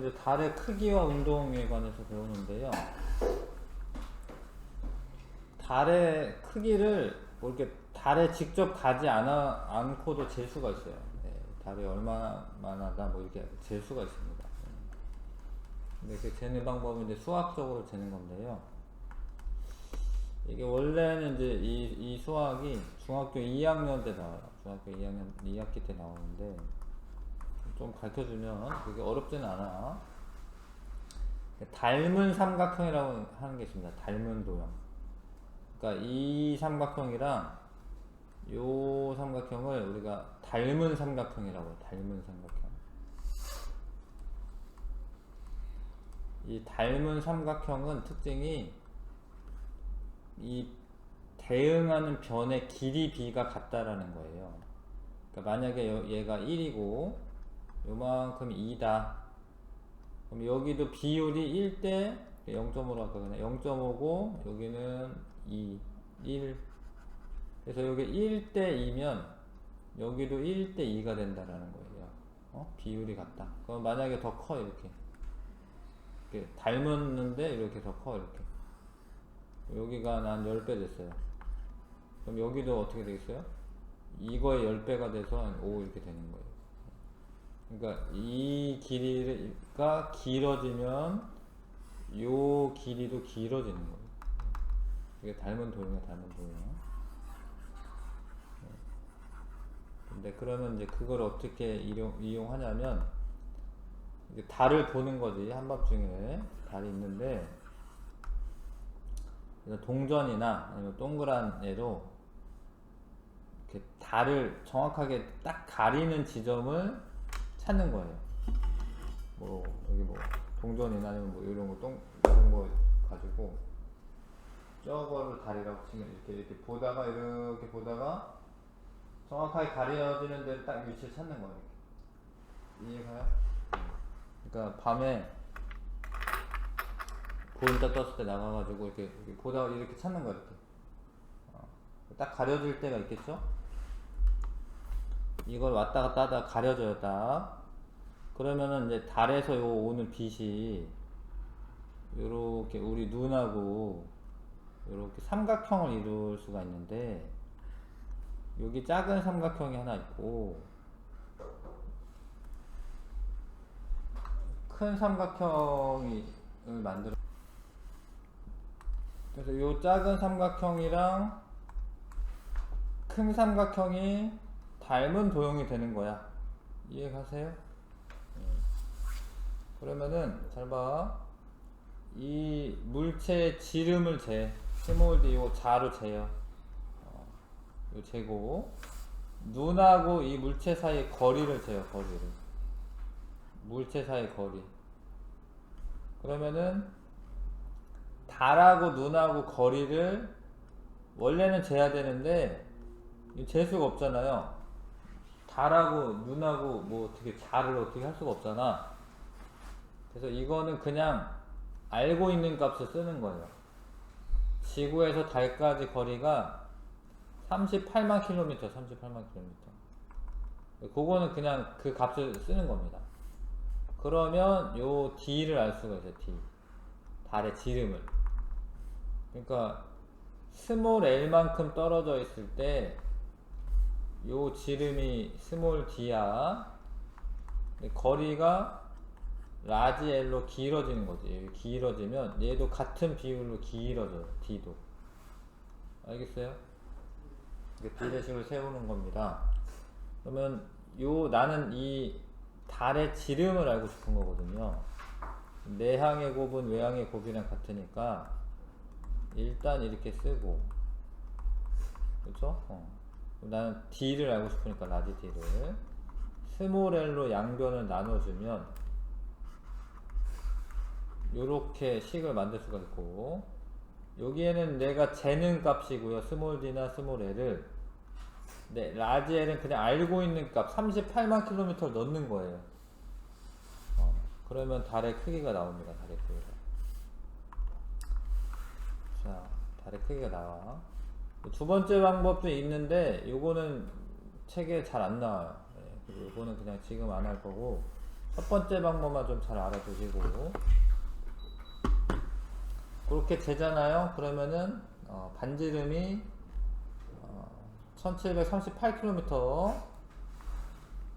이제 달의 크기와 운동에 관해서 배우는데요. 달의 크기를 뭐 이렇게 달에 직접 가지 않고도 잴 수가 있어요. 네, 달이 얼마나다 뭐 이렇게 잴 수가 있습니다. 근데 그 재는 방법은 이제 수학적으로 재는 건데요. 이게 원래는 이제 이 수학이 중학교 2학년 때 나와요. 중학교 2학년 2학기 때 나오는데 좀 가르쳐주면 그게 어렵지는 않아. 닮은 삼각형이라고 하는 게 있습니다. 닮은 도형. 그러니까 이 삼각형이랑 요 삼각형을 우리가 닮은 삼각형이라고 해요. 닮은 삼각형. 이 닮은 삼각형은 특징이 이 대응하는 변의 길이 b가 같다라는 거예요. 그러니까 만약에 얘가 1이고 요만큼이 2다. 그럼 여기도 비율이 1대 0.5로 할까 그냥 0.5고 여기는 2, 1. 그래서 여기 1대 2면 여기도 1대 2가 된다라는 거예요. 비율이 같다. 그럼 만약에 더 커 이렇게 닮았는데 이렇게 더 커 이렇게. 여기가 한 10배 됐어요. 그럼 여기도 어떻게 되겠어요? 이거의 10배가 돼서 한 5 이렇게 되는 거예요. 그러니까 이 길이가 길어지면 요 길이도 길어지는 거예요. 이게 닮은 도형이야, 닮은 도형. 근데 그러면 이제 그걸 어떻게 이용하냐면 이제 달을 보는 거지. 한밤중에 달이 있는데 동전이나 아니면 동그란 애로 이렇게 달을 정확하게 딱 가리는 지점을 찾는 거예요. 뭐 여기 뭐 동전이나 아니면 뭐 이런 거 가지고 저거를 달이라고 치면 이렇게 보다가 이렇게 보다가 정확하게 가려지는 데를 딱 위치를 찾는 거예요. 이해가요? 그러니까 밤에 보인다 떴을 때 나가가지고 이렇게 보다가 이렇게 찾는 거예요. 이렇게 딱 가려질 때가 있겠죠? 이걸 왔다 갔다 하다가 가려져요. 딱 그러면은 이제 달에서 요 오는 빛이 요렇게 우리 눈하고 요렇게 삼각형을 이룰 수가 있는데 여기 작은 삼각형이 하나 있고 큰 삼각형을 만들어. 그래서 요 작은 삼각형이랑 큰 삼각형이 닮은 도형이 되는 거야. 이해가세요? 그러면은 잘 봐. 이 물체의 지름을 재. 스몰 d 요 자로 재요. 요 재고 눈하고 이 물체 사이의 거리를 재요. 거리를. 물체 사이의 거리. 그러면은 달하고 눈하고 거리를 원래는 재야 되는데 잴 수가 없잖아요. 달하고 눈하고 뭐 어떻게 자를 어떻게 할 수가 없잖아. 그래서 이거는 그냥 알고 있는 값을 쓰는 거예요. 지구에서 달까지 거리가 38만 킬로미터, 38만 킬로미터. 그거는 그냥 그 값을 쓰는 겁니다. 그러면 요 D를 알 수가 있어요. D. 달의 지름을. 그러니까 스몰 L만큼 떨어져 있을 때 요 지름이 스몰 D야. 거리가 라지 L로 길어지는 거지. 길어지면 얘도 같은 비율로 길어져요. D도. 알겠어요? 이게 비례식을 세우는 겁니다. 그러면 나는 이 달의 지름을 알고 싶은 거거든요. 내항의 곱은 외항의 곱이랑 같으니까 일단 이렇게 쓰고, 그렇죠? 나는 D를 알고 싶으니까 라지 D를 스몰 L로 양변을 나눠주면 요렇게 식을 만들 수가 있고, 여기에는 내가 재는 값이고요. 스몰 D나 스몰 L을. 네, 라지 L은 그냥 알고 있는 값 38만 킬로미터를 넣는 거예요. 그러면 달의 크기가 나옵니다. 달의 크기가. 자, 달의 크기가 나와. 두 번째 방법도 있는데 요거는 책에 잘 안 나와요. 네, 그리고 요거는 그냥 지금 안 할 거고 첫 번째 방법만 좀 잘 알아두시고, 그렇게 재잖아요. 그러면은 반지름이 1738km,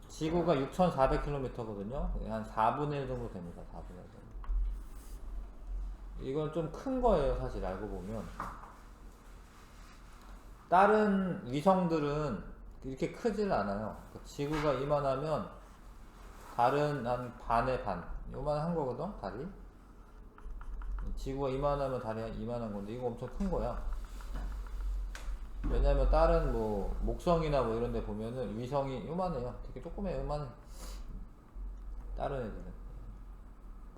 지구가 6400km거든요. 한 4분의 1 정도 됩니다. 4분의 1 정도. 이건 좀 큰 거예요, 사실 알고 보면. 다른 위성들은 이렇게 크질 않아요. 지구가 이만하면 달은 한 반의 반, 요만한 거거든, 달이. 지구가 이만하면 달이 이만한 건데, 이거 엄청 큰 거야. 왜냐면 다른 뭐 목성이나 뭐 이런 데 보면은 위성이 요만해요. 되게 조그매요. 요만해. 다른 애들은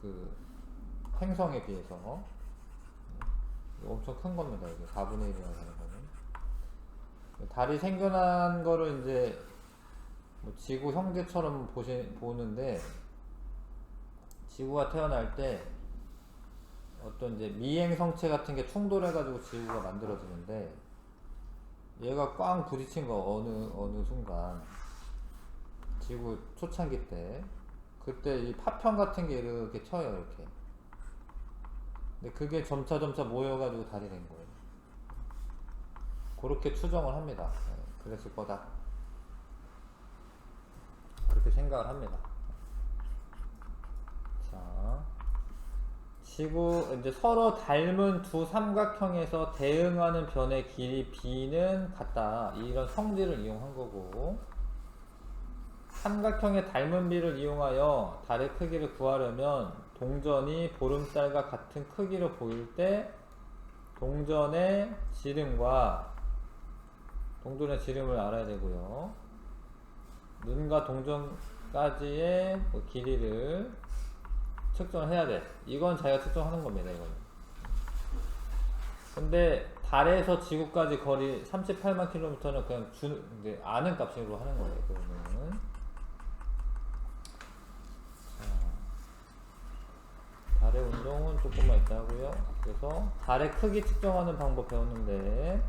그 행성에 비해서 엄청 큰 겁니다. 이게 4분의 1이라고 하는 거는. 달이 생겨난 거를 이제 뭐 지구 형제처럼 보는데, 지구가 태어날 때 어떤 이제 미행 성체 같은 게 충돌해가지고 지구가 만들어지는데, 얘가 꽝 부딪힌 거 어느 순간, 지구 초창기 때, 그때 이 파편 같은 게 이렇게 쳐요, 이렇게. 근데 그게 점차 모여가지고 달이 된 거예요. 그렇게 추정을 합니다. 네, 그랬을 거다. 그렇게 생각을 합니다. 자, 지구, 이제 서로 닮은 두 삼각형에서 대응하는 변의 길이 b는 같다. 이런 성질을 이용한 거고, 삼각형의 닮은 비를 이용하여 달의 크기를 구하려면 동전이 보름달과 같은 크기로 보일 때 동전의 지름을 알아야 되고요. 눈과 동전까지의 길이를 측정을 해야 돼. 이건 자기가 측정하는 겁니다. 이거는. 근데 달에서 지구까지 거리 38만 킬로미터는 그냥 아는 값으로 하는 거예요. 그러면 달의 운동은 조금만 있다 하고요. 그래서 달의 크기 측정하는 방법 배웠는데,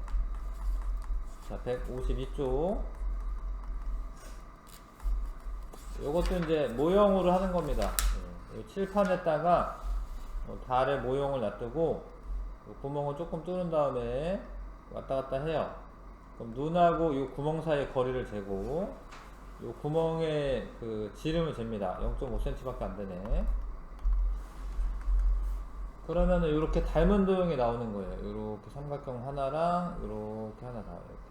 자, 152쪽. 요것도 이제 모형으로 하는 겁니다. 이 칠판에다가 달의 모형을 놔두고 구멍을 조금 뚫은 다음에 왔다 갔다 해요. 그럼 눈하고 이 구멍 사이의 거리를 재고, 이 구멍의 그 지름을 잽니다. 0.5cm 밖에 안 되네. 그러면은 이렇게 닮은 도형이 나오는 거예요. 이렇게 삼각형 하나랑 이렇게 하나 나와요. 이렇게.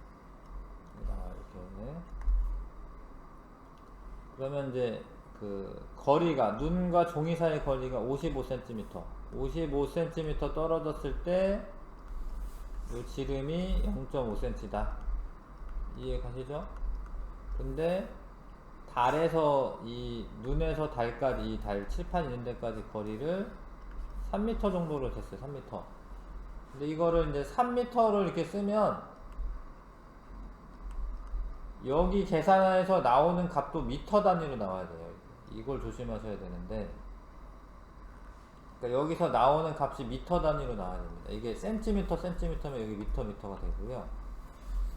그러면 이제 그 거리가, 눈과 종이 사이의 거리가 55cm. 55cm 떨어졌을 때 이 지름이 0.5cm다. 이해 가시죠? 근데 달에서 이 눈에서 달까지, 이 달 칠판 있는 데까지 거리를 3m 정도로 됐어요. 3m. 근데 이거를 이제 3m를 이렇게 쓰면 여기 계산해서 나오는 값도 미터 단위로 나와야 돼요. 이걸 조심하셔야 되는데, 그러니까 여기서 나오는 값이 미터 단위로 나와야 됩니다. 이게 센티미터면 여기 미터가 되고요.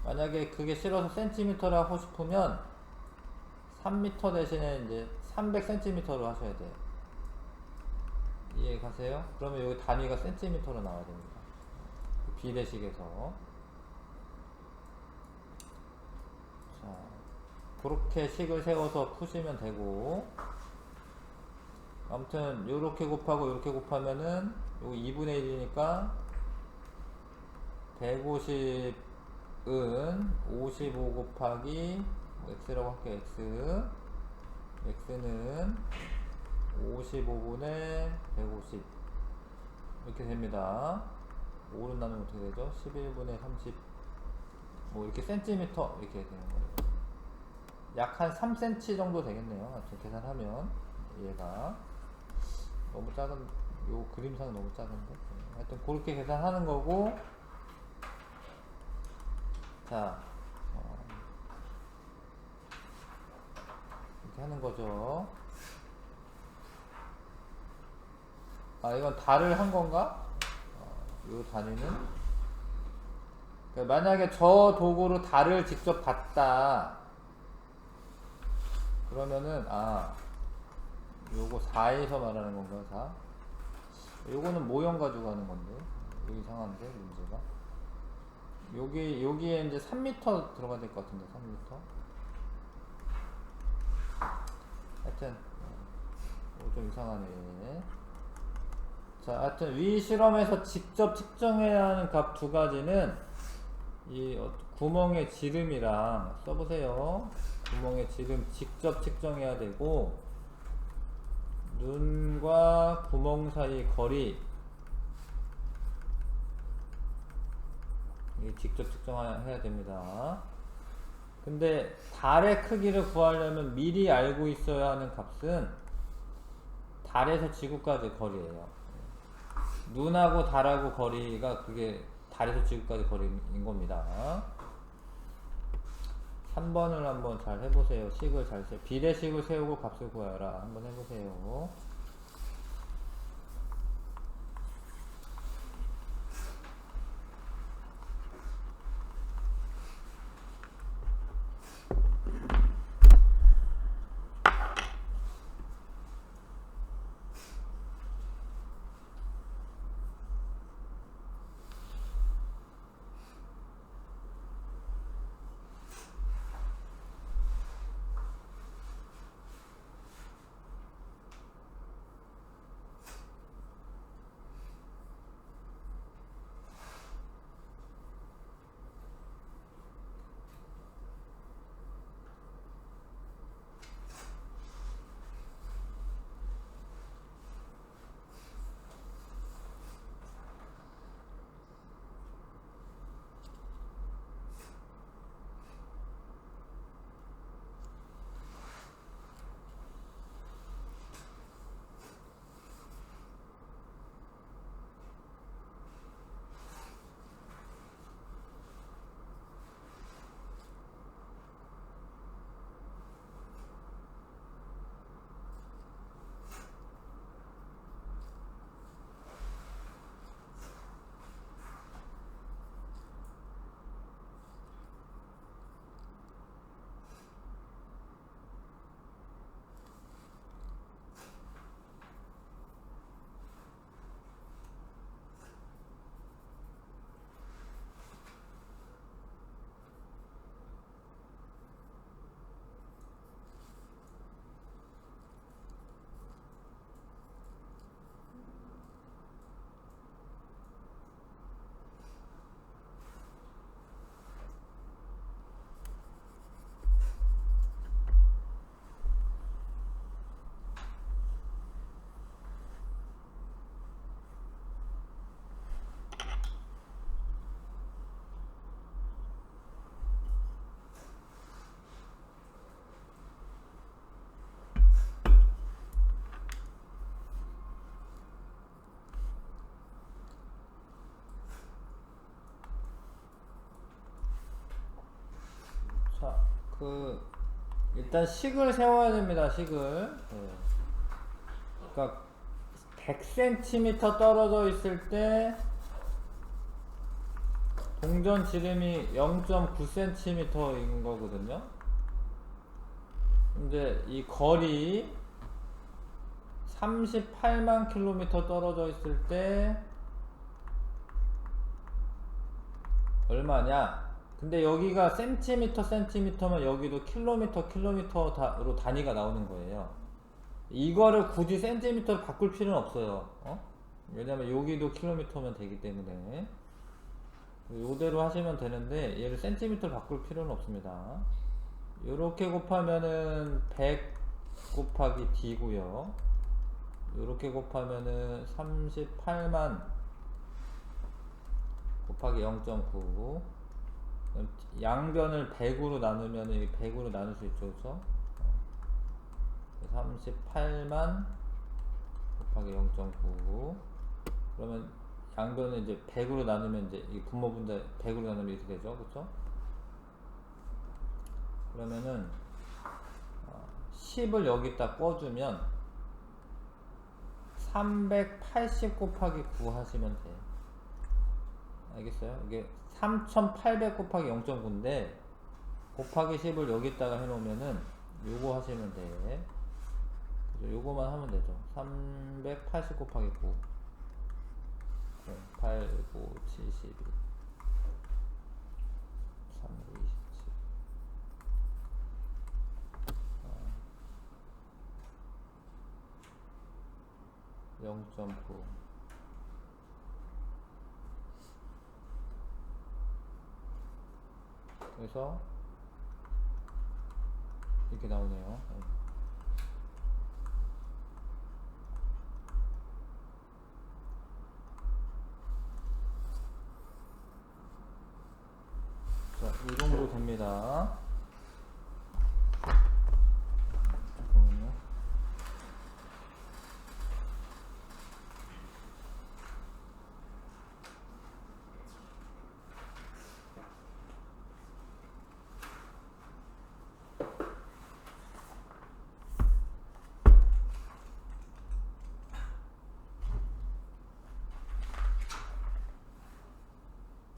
만약에 그게 싫어서 센티미터라 하고 싶으면 3m 대신에 이제 300cm로 하셔야 돼요. 이해 가세요? 그러면 여기 단위가 센티미터로 나와야 됩니다. 비례식에서. 자, 그렇게 식을 세워서 푸시면 되고, 아무튼 요렇게 곱하고 요렇게 곱하면은 요 2분의 1이니까 150은 55 곱하기 x라고 할게요. x는 55분의 150 이렇게 됩니다. 5로 나누면 어떻게 되죠? 11분의 30 뭐 이렇게 센티미터 이렇게 되는 거예요. 약 한 3cm 정도 되겠네요. 계산하면. 얘가 너무 작은, 요 그림상 너무 작은데, 하여튼 그렇게 계산하는 거고. 자, 이렇게 하는 거죠. 아, 이건 달을 한 건가? 요 단위는, 그러니까 만약에 저 도구로 달을 직접 봤다 그러면은, 요거 4에서 말하는 건가요? 4? 요거는 모형 가지고 하는 건데. 여기 이상한데, 문제가. 여기에 이제 3m 들어가야 될 것 같은데, 3m. 하여튼, 좀 이상하네. 자, 하여튼, 위 실험에서 직접 측정해야 하는 값 두 가지는, 구멍의 지름이랑, 써보세요. 구멍의 지름 직접 측정해야 되고, 눈과 구멍 사이 거리, 직접 측정해야 됩니다. 근데 달의 크기를 구하려면 미리 알고 있어야 하는 값은 달에서 지구까지 거리예요. 눈하고 달하고 거리가 그게 달에서 지구까지 거리인 겁니다. 3번을 한번 잘 해보세요. 식을 잘 비례식을 세우고 값을 구하라. 한번 해보세요. 자, 일단 식을 세워야 됩니다. 식을. 그러니까 100cm 떨어져 있을 때 동전 지름이 0.9cm인 거거든요. 근데 이 거리 38만 킬로미터 떨어져 있을 때 얼마냐? 근데 여기가 센티미터면 여기도 킬로미터로 단위가 나오는 거예요. 이거를 굳이 센티미터로 바꿀 필요는 없어요. 왜냐면 여기도 킬로미터면 되기 때문에 요대로 하시면 되는데 얘를 센티미터로 바꿀 필요는 없습니다. 요렇게 곱하면은 100 곱하기 D고요. 요렇게 곱하면은 38만 곱하기 0.9. 양변을 100으로 나누면 100으로 나눌 수 있죠, 그렇죠? 38만 곱하기 0.9. 그러면 양변을 이제 100으로 나누면 이제 이 분모분자 100으로 나누면 이렇게 되죠, 그렇죠? 그러면은 10을 여기다 꿔주면 380 곱하기 9 하시면 돼요. 알겠어요? 이게 3800 곱하기 0.9인데 곱하기 10을 여기다가 해놓으면은 요거 하시면 돼. 요거만 하면 되죠. 380 곱하기 9. 8, 9, 72. 3, 9, 27. 0.9. 그래서 이렇게 나오네요. 자, 이 정도 됩니다. 잠깐만요.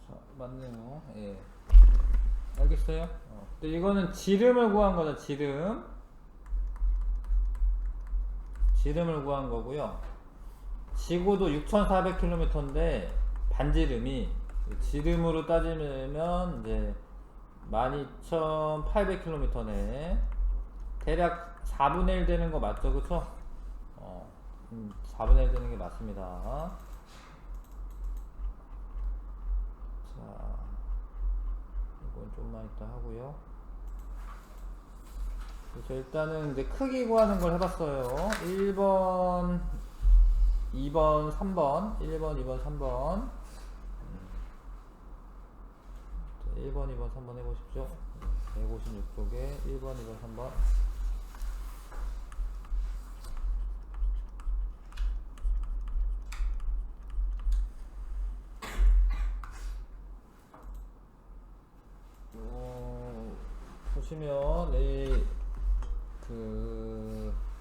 자, 맞네요. 예. 알겠어요? 근데 이거는 지름을 구한 거죠, 지름. 지름을 구한 거고요. 지구도 6,400km인데, 반지름이, 지름으로 따지면, 이제, 12,800km네. 대략 4분의 1 되는 거 맞죠? 그쵸? 4분의 1 되는 게 맞습니다. 자, 이건 좀만 이따 하고요. 그래서 일단은 이제 크기 구하는 걸 해봤어요. 1번, 2번, 3번. 1번, 2번, 3번. 1번, 2번, 3번 해보십시오. 156쪽에 1번, 2번, 3번. 보시면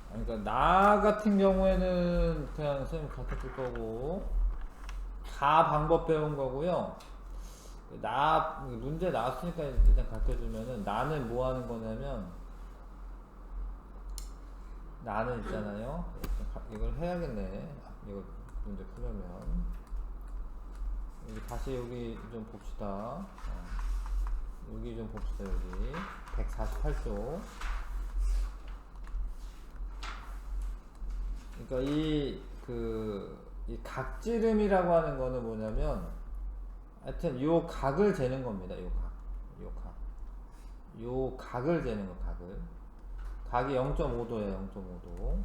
그러니까 나 같은 경우에는 그냥 선생님 가르쳐줄 거고 다 방법 배운 거고요. 문제 나왔으니까 일단 가르쳐주면은 나는 뭐 하는 거냐면 나는 있잖아요. 이걸 해야겠네. 이거 문제 풀려면 다시 여기 좀 봅시다. 여기 좀 봅시다. 여기 148쪽. 그러니까 이 각지름이라고 하는 거는 뭐냐면 하여튼 요 각을 재는 겁니다. 요 각을 재는 거, 각이 0.5도예요. 0.5도.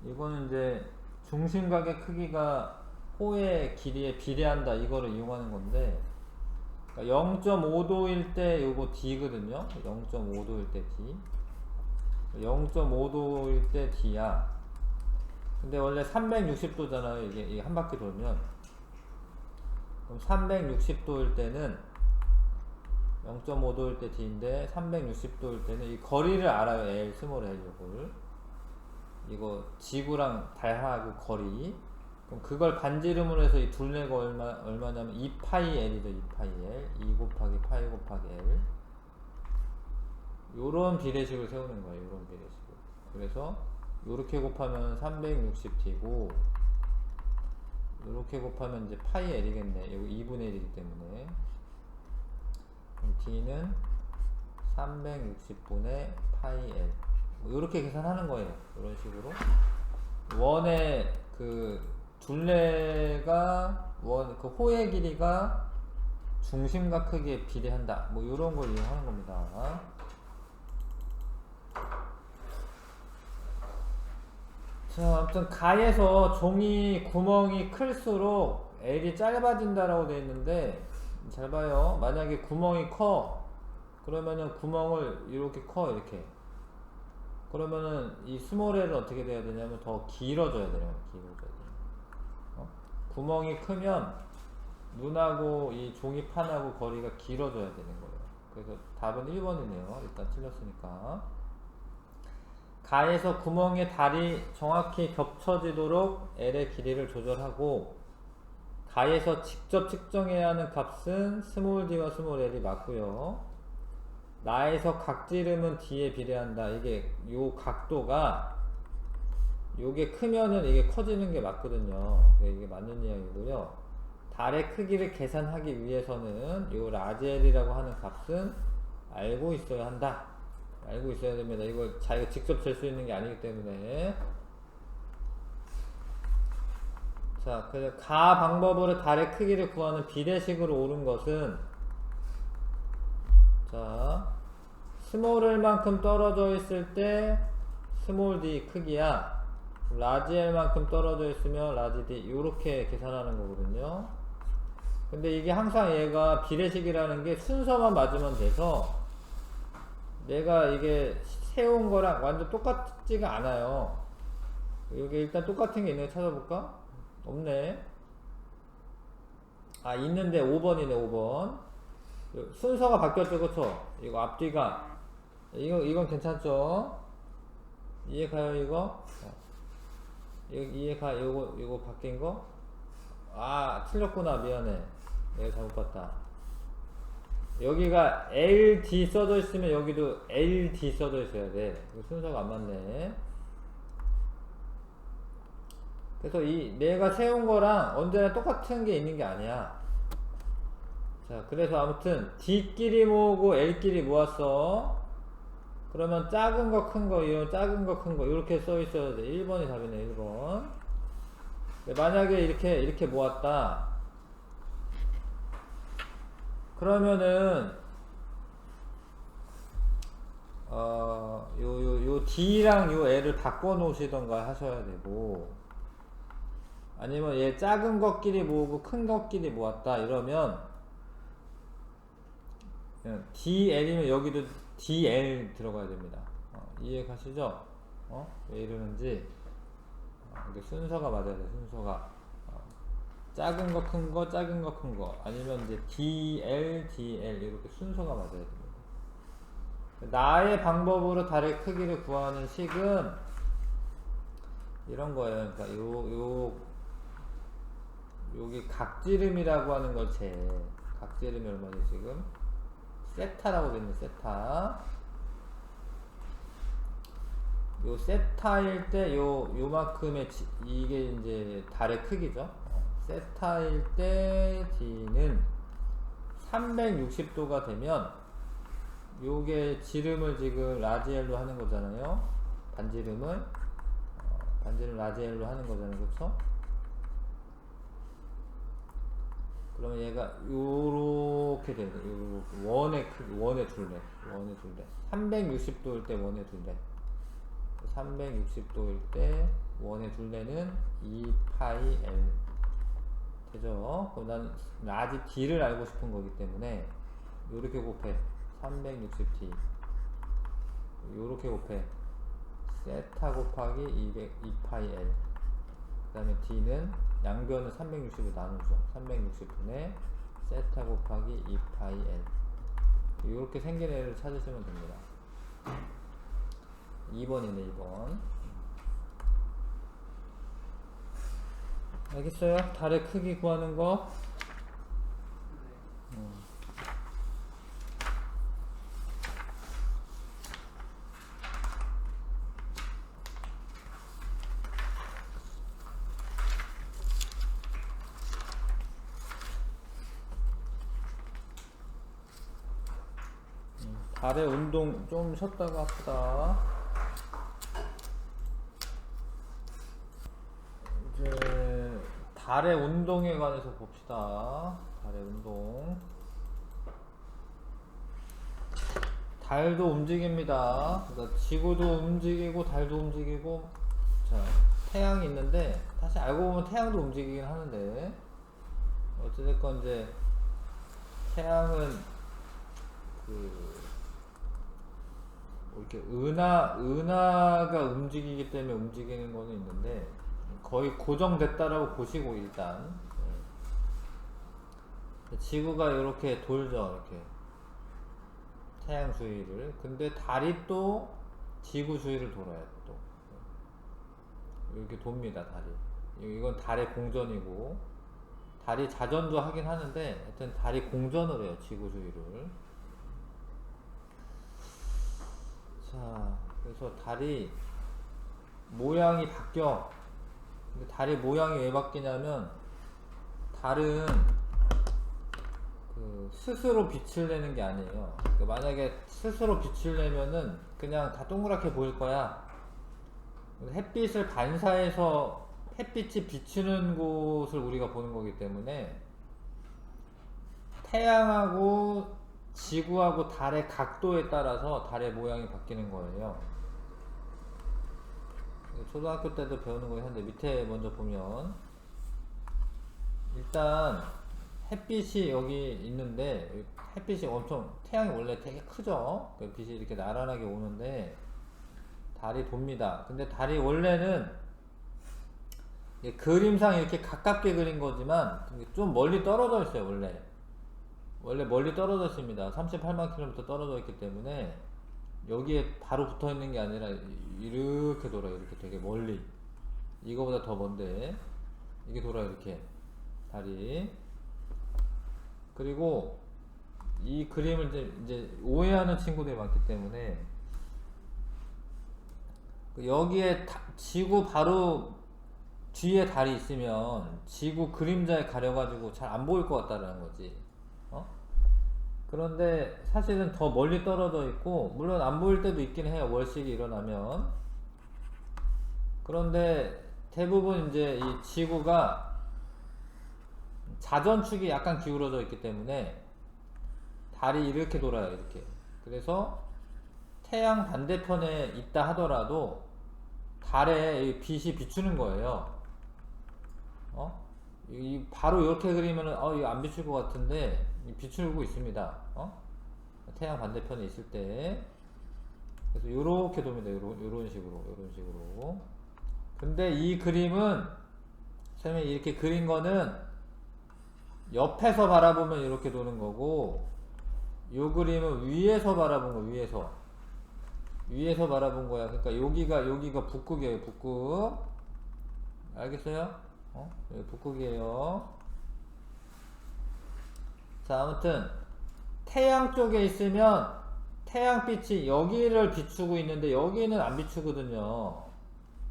이거는 이제 중심각의 크기가 호의 길이에 비례한다. 이거를 이용하는 건데, 그러니까 0.5도일 때 요거 D거든요. 0.5도일 때 D. 0.5도일 때 D야. 근데 원래 360도잖아요. 이게 한 바퀴 돌면. 그럼 360도일 때는 0.5도일 때 D인데 360도일 때는 이 거리를 알아요. L, 스몰 L 요걸. 이거 지구랑 달하고 거리. 그럼 그걸 반지름으로 해서 이 둘레가 얼마냐면 2파이 L이죠. 2파이 L. 2 곱하기 파이 곱하기 L. 요런 비례식을 세우는 거예요. 요런 비례식을. 그래서 요렇게 곱하면 360T고 요렇게 곱하면 이제 파이 L이겠네. 여기 2분의 1이기 때문에. 그럼 T는 360분의 파이 L. 요렇게 계산하는 거예요. 이런 식으로. 원의 둘레가 그 호의 길이가 중심각 크기에 비례한다. 뭐 이런 걸 이용하는 겁니다. 자, 아무튼 가에서 종이 구멍이 클수록 L이 짧아진다라고 되어 있는데 잘 봐요. 만약에 구멍이 커 그러면은 구멍을 이렇게 이렇게 그러면은 이 스몰 L은 어떻게 돼야 되냐면 더 길어져야 돼요. 구멍이 크면 눈하고 이 종이판하고 거리가 길어져야 되는 거예요. 그래서 답은 1번이네요. 일단 틀렸으니까. 가에서 구멍의 달이 정확히 겹쳐지도록 L의 길이를 조절하고 가에서 직접 측정해야 하는 값은 스몰 d와 스몰 L이 맞고요. 나에서 각지름은 D에 비례한다. 이게 요 각도가 요게 크면은 이게 커지는 게 맞거든요. 이게 맞는 이야기고요. 달의 크기를 계산하기 위해서는 요 라젤이라고 하는 값은 알고 있어야 한다. 알고 있어야 됩니다. 이거 자기가 직접 잴 수 있는 게 아니기 때문에. 자, 그래서 가 방법으로 달의 크기를 구하는 비례식으로 옳은 것은, 자, 스몰 L만큼 떨어져 있을 때 스몰 d 크기야, 라지 L만큼 떨어져 있으면 라지 d, 요렇게 계산하는 거거든요. 근데 이게 항상 얘가 비례식이라는 게 순서만 맞으면 돼서 내가 이게 세운 거랑 완전 똑같지가 않아요. 여기 일단 똑같은 게 있는 거 찾아볼까? 없네. 아, 있는데 5번이네. 5번 순서가 바뀌었죠, 그쵸? 이거 앞뒤가, 이건 괜찮죠? 이해가요? 이거 이해가? 요거 바뀐 거? 아, 틀렸구나. 미안해, 내가 잘못 봤다. 여기가 LD 써져 있으면 여기도 LD 써져 있어야 돼. 순서가 안 맞네. 그래서 내가 세운 거랑 언제나 똑같은 게 있는 게 아니야. 자, 그래서 아무튼 D끼리 모으고 L끼리 모았어. 그러면 작은 거, 큰 거, 이런 작은 거, 큰 거, 이렇게 써 있어야 돼. 1번이 답이네, 1번. 만약에 이렇게 모았다. 그러면은, 요 D랑 요 L을 바꿔 놓으시던가 하셔야 되고, 아니면 얘 작은 것끼리 모으고 큰 것끼리 모았다. 이러면, DL이면 여기도 DL 들어가야 됩니다. 이해 가시죠? 왜 이러는지. 이게 순서가 맞아야 돼, 순서가. 작은 거, 큰 거, 작은 거, 큰 거. 아니면 이제 DL, DL 이렇게 순서가 맞아야 됩니다. 나의 방법으로 달의 크기를 구하는 식은 이런 거예요. 그러니까 여기 각지름이라고 하는 걸 각지름이 얼마지 지금? 세타라고 되어있는 세타. 요 세타일 때 요만큼의 이게 이제 달의 크기죠. 세타일 때 D는 360도가 되면 요게 지름을 지금 라지엘로 하는 거잖아요. 반지름을 라지엘로 하는 거잖아요. 그쵸? 그러면 얘가 요렇게 되는 거예요. 원의 크기, 원의 둘레. 360도일 때 원의 둘레. 360도일 때 원의 둘레는 2파이 L 되죠? 그럼 난 라지 D를 알고 싶은 거기 때문에 요렇게 곱해 360D, 요렇게 곱해 세타 곱하기 2파이 L. 그 다음에 D는 양변을 360으로 나누죠. 360분의 세타 곱하기 2파이 L. 요렇게 생긴 애를 찾으시면 됩니다. 2번이네, 2번. 알겠어요? 달의 크기 구하는 거. 달의 운동 좀 쉬었다가 합시다. 이제 달의 운동에 관해서 봅시다. 달의 운동. 달도 움직입니다. 그러니까 지구도 움직이고 달도 움직이고. 자, 태양이 있는데 다시 알고 보면 태양도 움직이긴 하는데, 어찌됐건 이제 태양은 이렇게 은하가 움직이기 때문에 움직이는 거는 있는데 거의 고정됐다라고 보시고, 일단 지구가 이렇게 돌죠, 이렇게 태양 주위를. 근데 달이 또 지구 주위를 돌아요. 또 이렇게 돕니다, 달이. 이건 달의 공전이고, 달이 자전도 하긴 하는데 하여튼 달이 공전을 해요, 지구 주위를. 자, 그래서 달이 모양이 바뀌어. 근데 달의 모양이 왜 바뀌냐면 달은 그 스스로 빛을 내는 게 아니에요. 그러니까 만약에 스스로 빛을 내면은 그냥 다 동그랗게 보일 거야. 햇빛을 반사해서 햇빛이 비추는 곳을 우리가 보는 거기 때문에 태양하고 지구하고 달의 각도에 따라서 달의 모양이 바뀌는 거예요. 초등학교 때도 배우는 거긴 한데 밑에 먼저 보면 일단 햇빛이 여기 있는데 햇빛이 엄청 태양이 원래 되게 크죠. 그 빛이 이렇게 나란하게 오는데 달이 돕니다. 근데 달이 원래는 그림상 이렇게 가깝게 그린 거지만 좀 멀리 떨어져 있어요. 원래 멀리 떨어져 있습니다. 38만 킬로미터 떨어져 있기 때문에 여기에 바로 붙어 있는 게 아니라 이렇게 돌아요. 이렇게 되게 멀리. 이거보다 더 먼데 이게 돌아요. 이렇게 달이. 그리고 이 그림을 이제 오해하는 친구들이 많기 때문에 여기에 지구 바로 뒤에 달이 있으면 지구 그림자에 가려가지고 잘 안 보일 것 같다라는 거지. 그런데 사실은 더 멀리 떨어져 있고 물론 안 보일 때도 있긴 해요. 월식이 일어나면. 그런데 대부분 이제 이 지구가 자전축이 약간 기울어져 있기 때문에 달이 이렇게 돌아요. 이렇게. 그래서 태양 반대편에 있다 하더라도 달에 빛이 비추는 거예요. 바로 이렇게 그리면은 이거 안 비출 것 같은데 비추고 있습니다. 태양 반대편에 있을 때. 그래서 요렇게 돕니다. 요런 식으로. 근데 이 그림은 선생님이 이렇게 그린 거는 옆에서 바라보면 이렇게 도는 거고 요 그림은 위에서 바라본 거. 위에서 바라본 거야. 그러니까 여기가 북극이에요. 북극. 알겠어요? 여기 북극이에요. 자, 아무튼 태양 쪽에 있으면 태양빛이 여기를 비추고 있는데 여기는 안 비추거든요.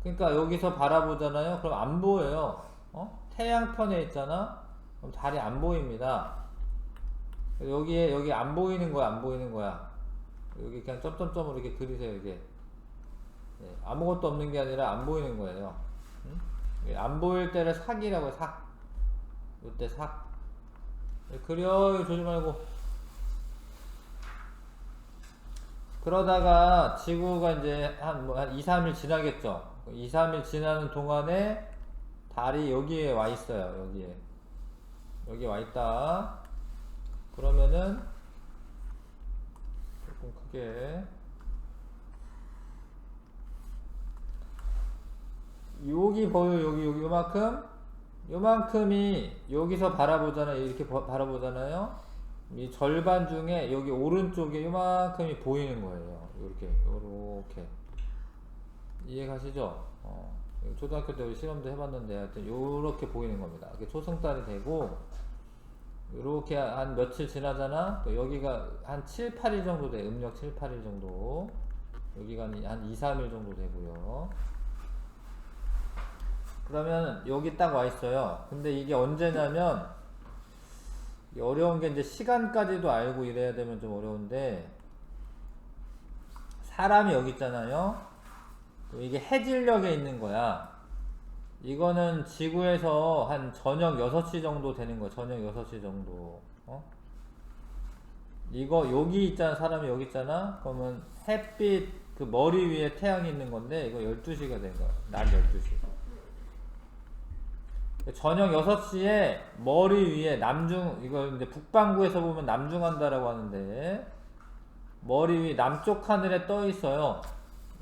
그러니까 여기서 바라보잖아요. 그럼 안 보여요. 태양편에 있잖아. 그럼 달이 안 보입니다. 여기 안 보이는 거야. 여기 그냥 점점점으로 이렇게 그리세요. 이게 아무것도 없는 게 아니라 안 보이는 거예요. 안 보일 때를 삭이라고 해요. 삭. 요때 삭. 그려. 조지 말고. 그러다가 지구가 이제 한 2, 3일 지나겠죠. 2, 3일 지나는 동안에 달이 여기에 와 있어요. 여기 와 있다. 그러면은 조금 크게 여기 보여. 여기 요만큼이 여기서 바라보잖아요. 이렇게 바라보잖아요. 이 절반 중에 여기 오른쪽에 요만큼이 보이는 거예요. 요렇게 이해가시죠? 초등학교 때 실험도 해봤는데 하여튼 요렇게 보이는 겁니다. 이게 초승달이 되고 요렇게 한 며칠 지나잖아. 또 여기가 한 7, 8일 정도 돼. 음력 7, 8일 정도. 여기가 한 2, 3일 정도 되고요. 그러면 여기 딱 와 있어요. 근데 이게 언제냐면 어려운 게 이제 시간까지도 알고 이래야 되면 좀 어려운데 사람이 여기 있잖아요. 이게 해질녘에 있는 거야. 이거는 지구에서 한 저녁 6시 정도 되는 거야. 저녁 6시 정도. 이거 여기 있잖아. 사람이 여기 있잖아. 그러면 햇빛 그 머리 위에 태양이 있는 건데 이거 12시가 된 거야. 낮 12시. 저녁 6시에 머리 위에 이거 이제 북반구에서 보면 남중한다라고 하는데 머리 위 남쪽 하늘에 떠 있어요.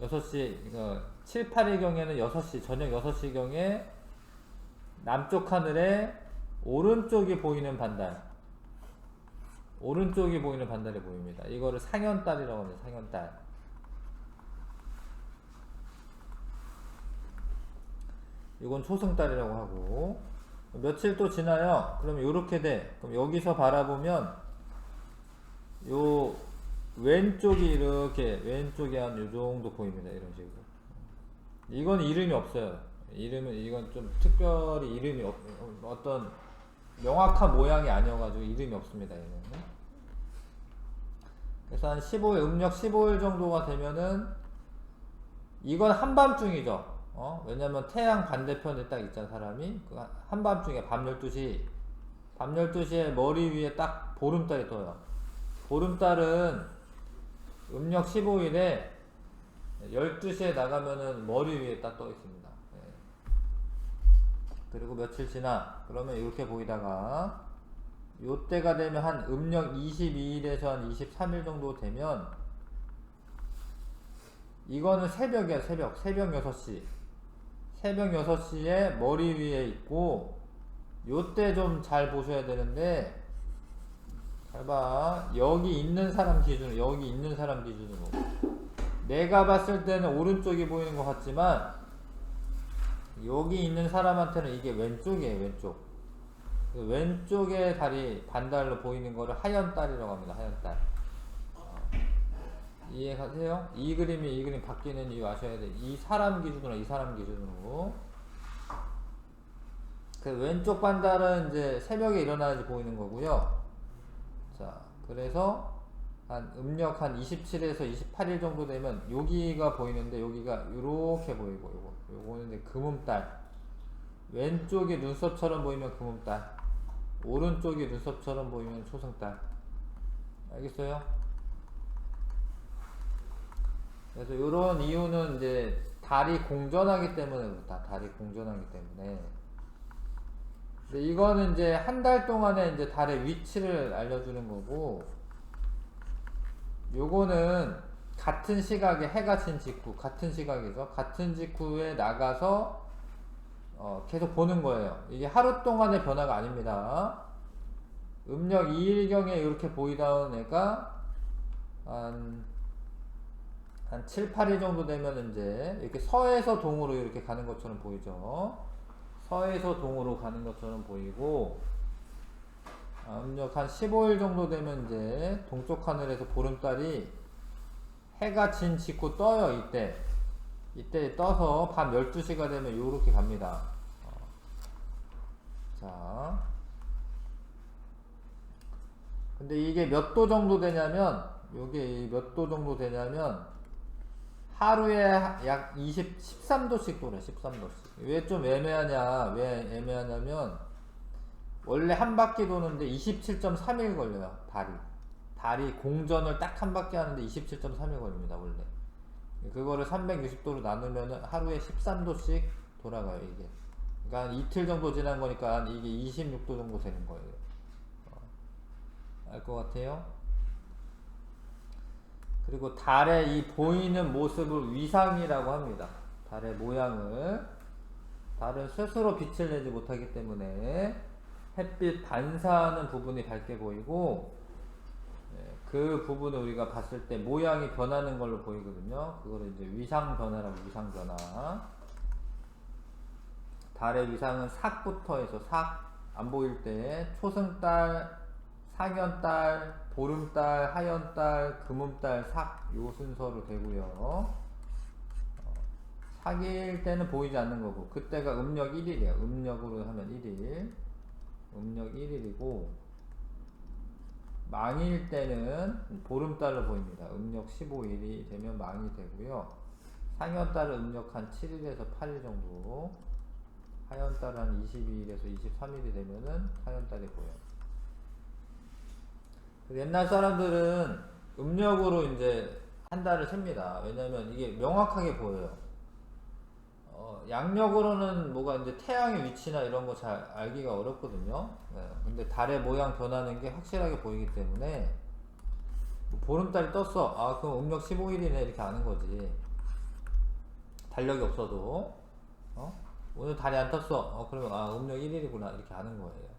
6시, 이거 7, 8일경에는 6시, 저녁 6시경에 남쪽 하늘에 오른쪽이 보이는 반달. 오른쪽이 보이는 반달이 보입니다. 이거를 상현달이라고 합니다. 상현달. 이건 초승달이라고 하고 며칠 또 지나요. 그럼 요렇게 돼. 그럼 여기서 바라보면 요 왼쪽이 이렇게 왼쪽이 한 요 정도 보입니다. 이런 식으로. 이건 이름이 없어요. 이건 좀 특별히 이름이 어떤 명확한 모양이 아니어가지고 이름이 없습니다. 얘는. 그래서 한 15일, 음력 15일 정도가 되면은 이건 한밤중이죠. 왜냐면 태양 반대편에 딱 있잖아, 사람이. 그 한밤중에 밤 12시에 머리 위에 딱 보름달이 떠요. 보름달은 음력 15일에 12시에 나가면은 머리 위에 딱 떠 있습니다. 예. 그리고 며칠 지나, 그러면 이렇게 보이다가, 요때가 되면 한 음력 22일에서 한 23일 정도 되면, 이거는 새벽이야, 새벽 6시. 새벽 6시에 머리 위에 있고, 요때 좀 잘 보셔야 되는데, 잘 봐. 여기 있는 사람 기준으로. 내가 봤을 때는 오른쪽이 보이는 것 같지만, 여기 있는 사람한테는 이게 왼쪽이에요, 왼쪽. 왼쪽에 달이 반달로 보이는 거를 하얀 달이라고 합니다, 하얀 달. 이해가세요? 이 그림 바뀌는 이유 아셔야 돼. 이 사람 기준으로. 그 왼쪽 반달은 이제 새벽에 일어나야지 보이는 거고요. 자, 그래서 한 음력 한 27에서 28일 정도 되면 여기가 보이는데 여기가 이렇게 보이고 요거는 이제 금음달. 왼쪽이 눈썹처럼 보이면 금음달. 오른쪽이 눈썹처럼 보이면 초승달. 알겠어요? 그래서 이런 이유는 이제 달이 공전하기 때문에 그렇다. 근데 이거는 이제 한 달 동안에 이제 달의 위치를 알려주는 거고, 요거는 같은 시각에 해가 진 직후, 같은 시각에서 같은 직후에 나가서 계속 보는 거예요. 이게 하루 동안의 변화가 아닙니다. 음력 2일경에 이렇게 보이던 애가 한 7, 8일 정도 되면 이제 이렇게 서에서 동으로 이렇게 가는 것처럼 보이죠. 서에서 동으로 가는 것처럼 보이고, 음력 한 15일 정도 되면 이제 동쪽 하늘에서 보름달이 해가 진 직후 떠요. 이때 떠서 밤 12시가 되면 요렇게 갑니다. 자, 근데 이게 몇 도 정도 되냐면, 하루에 약 13도씩 돌아요. 13도씩. 왜 애매하냐면, 원래 한 바퀴 도는데 27.3일 걸려요. 달이 공전을 딱 한 바퀴 하는데 27.3일 걸립니다. 원래. 그거를 360도로 나누면 하루에 13도씩 돌아가요. 이게. 그러니까 이틀 정도 지난 거니까 이게 26도 정도 되는 거예요. 알 것 같아요? 그리고 달의 이 보이는 모습을 위상이라고 합니다. 달의 모양을. 달은 스스로 빛을 내지 못하기 때문에 햇빛 반사하는 부분이 밝게 보이고, 그 부분을 우리가 봤을 때 모양이 변하는 걸로 보이거든요. 그거를 이제 위상 변화라고, 위상 변화. 달의 위상은 삭부터 해서 안 보일 때 초승달, 상현달, 보름달, 하현달, 금음달, 요 순서로 되고요. 삭일 때는 보이지 않는 거고, 그때가 음력 1일이에요. 음력으로 하면 1일. 음력 1일이고, 망일 때는 보름달로 보입니다. 음력 15일이 되면 망이 되고요. 상현달은 음력 한 7일에서 8일 정도, 하현달은 한 22일에서 23일이 되면은 하현달이 보여요. 옛날 사람들은 음력으로 이제 한 달을 셉니다. 왜냐면 이게 명확하게 보여요. 양력으로는 뭐가 이제 태양의 위치나 이런 거 잘 알기가 어렵거든요. 근데 달의 모양 변하는 게 확실하게 보이기 때문에, 뭐 보름달이 떴어. 그럼 음력 15일이네. 이렇게 아는 거지. 달력이 없어도. 오늘 달이 안 떴어. 그러면 음력 1일이구나. 이렇게 아는 거예요.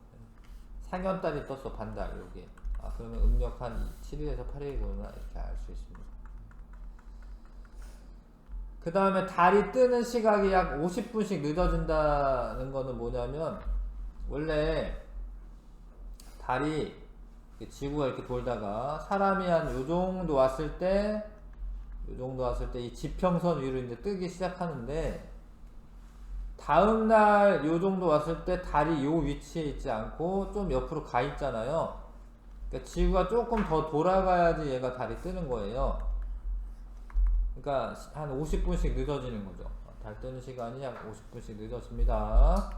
상현달이 떴어. 반달. 여기. 그러면 음력 한 7일에서 8일이구나. 이렇게 알 수 있습니다. 그 다음에 달이 뜨는 시각이 약 50분씩 늦어진다는 거는 뭐냐면, 원래 달이 지구가 이렇게 돌다가 사람이 한 요 정도 왔을 때 이 지평선 위로 이제 뜨기 시작하는데, 다음날 요 정도 왔을 때 달이 요 위치에 있지 않고 좀 옆으로 가 있잖아요. 그러니까 지구가 조금 더 돌아가야지 얘가 달이 뜨는 거예요. 그러니까 한 50분씩 늦어지는 거죠. 달 뜨는 시간이 약 50분씩 늦어집니다.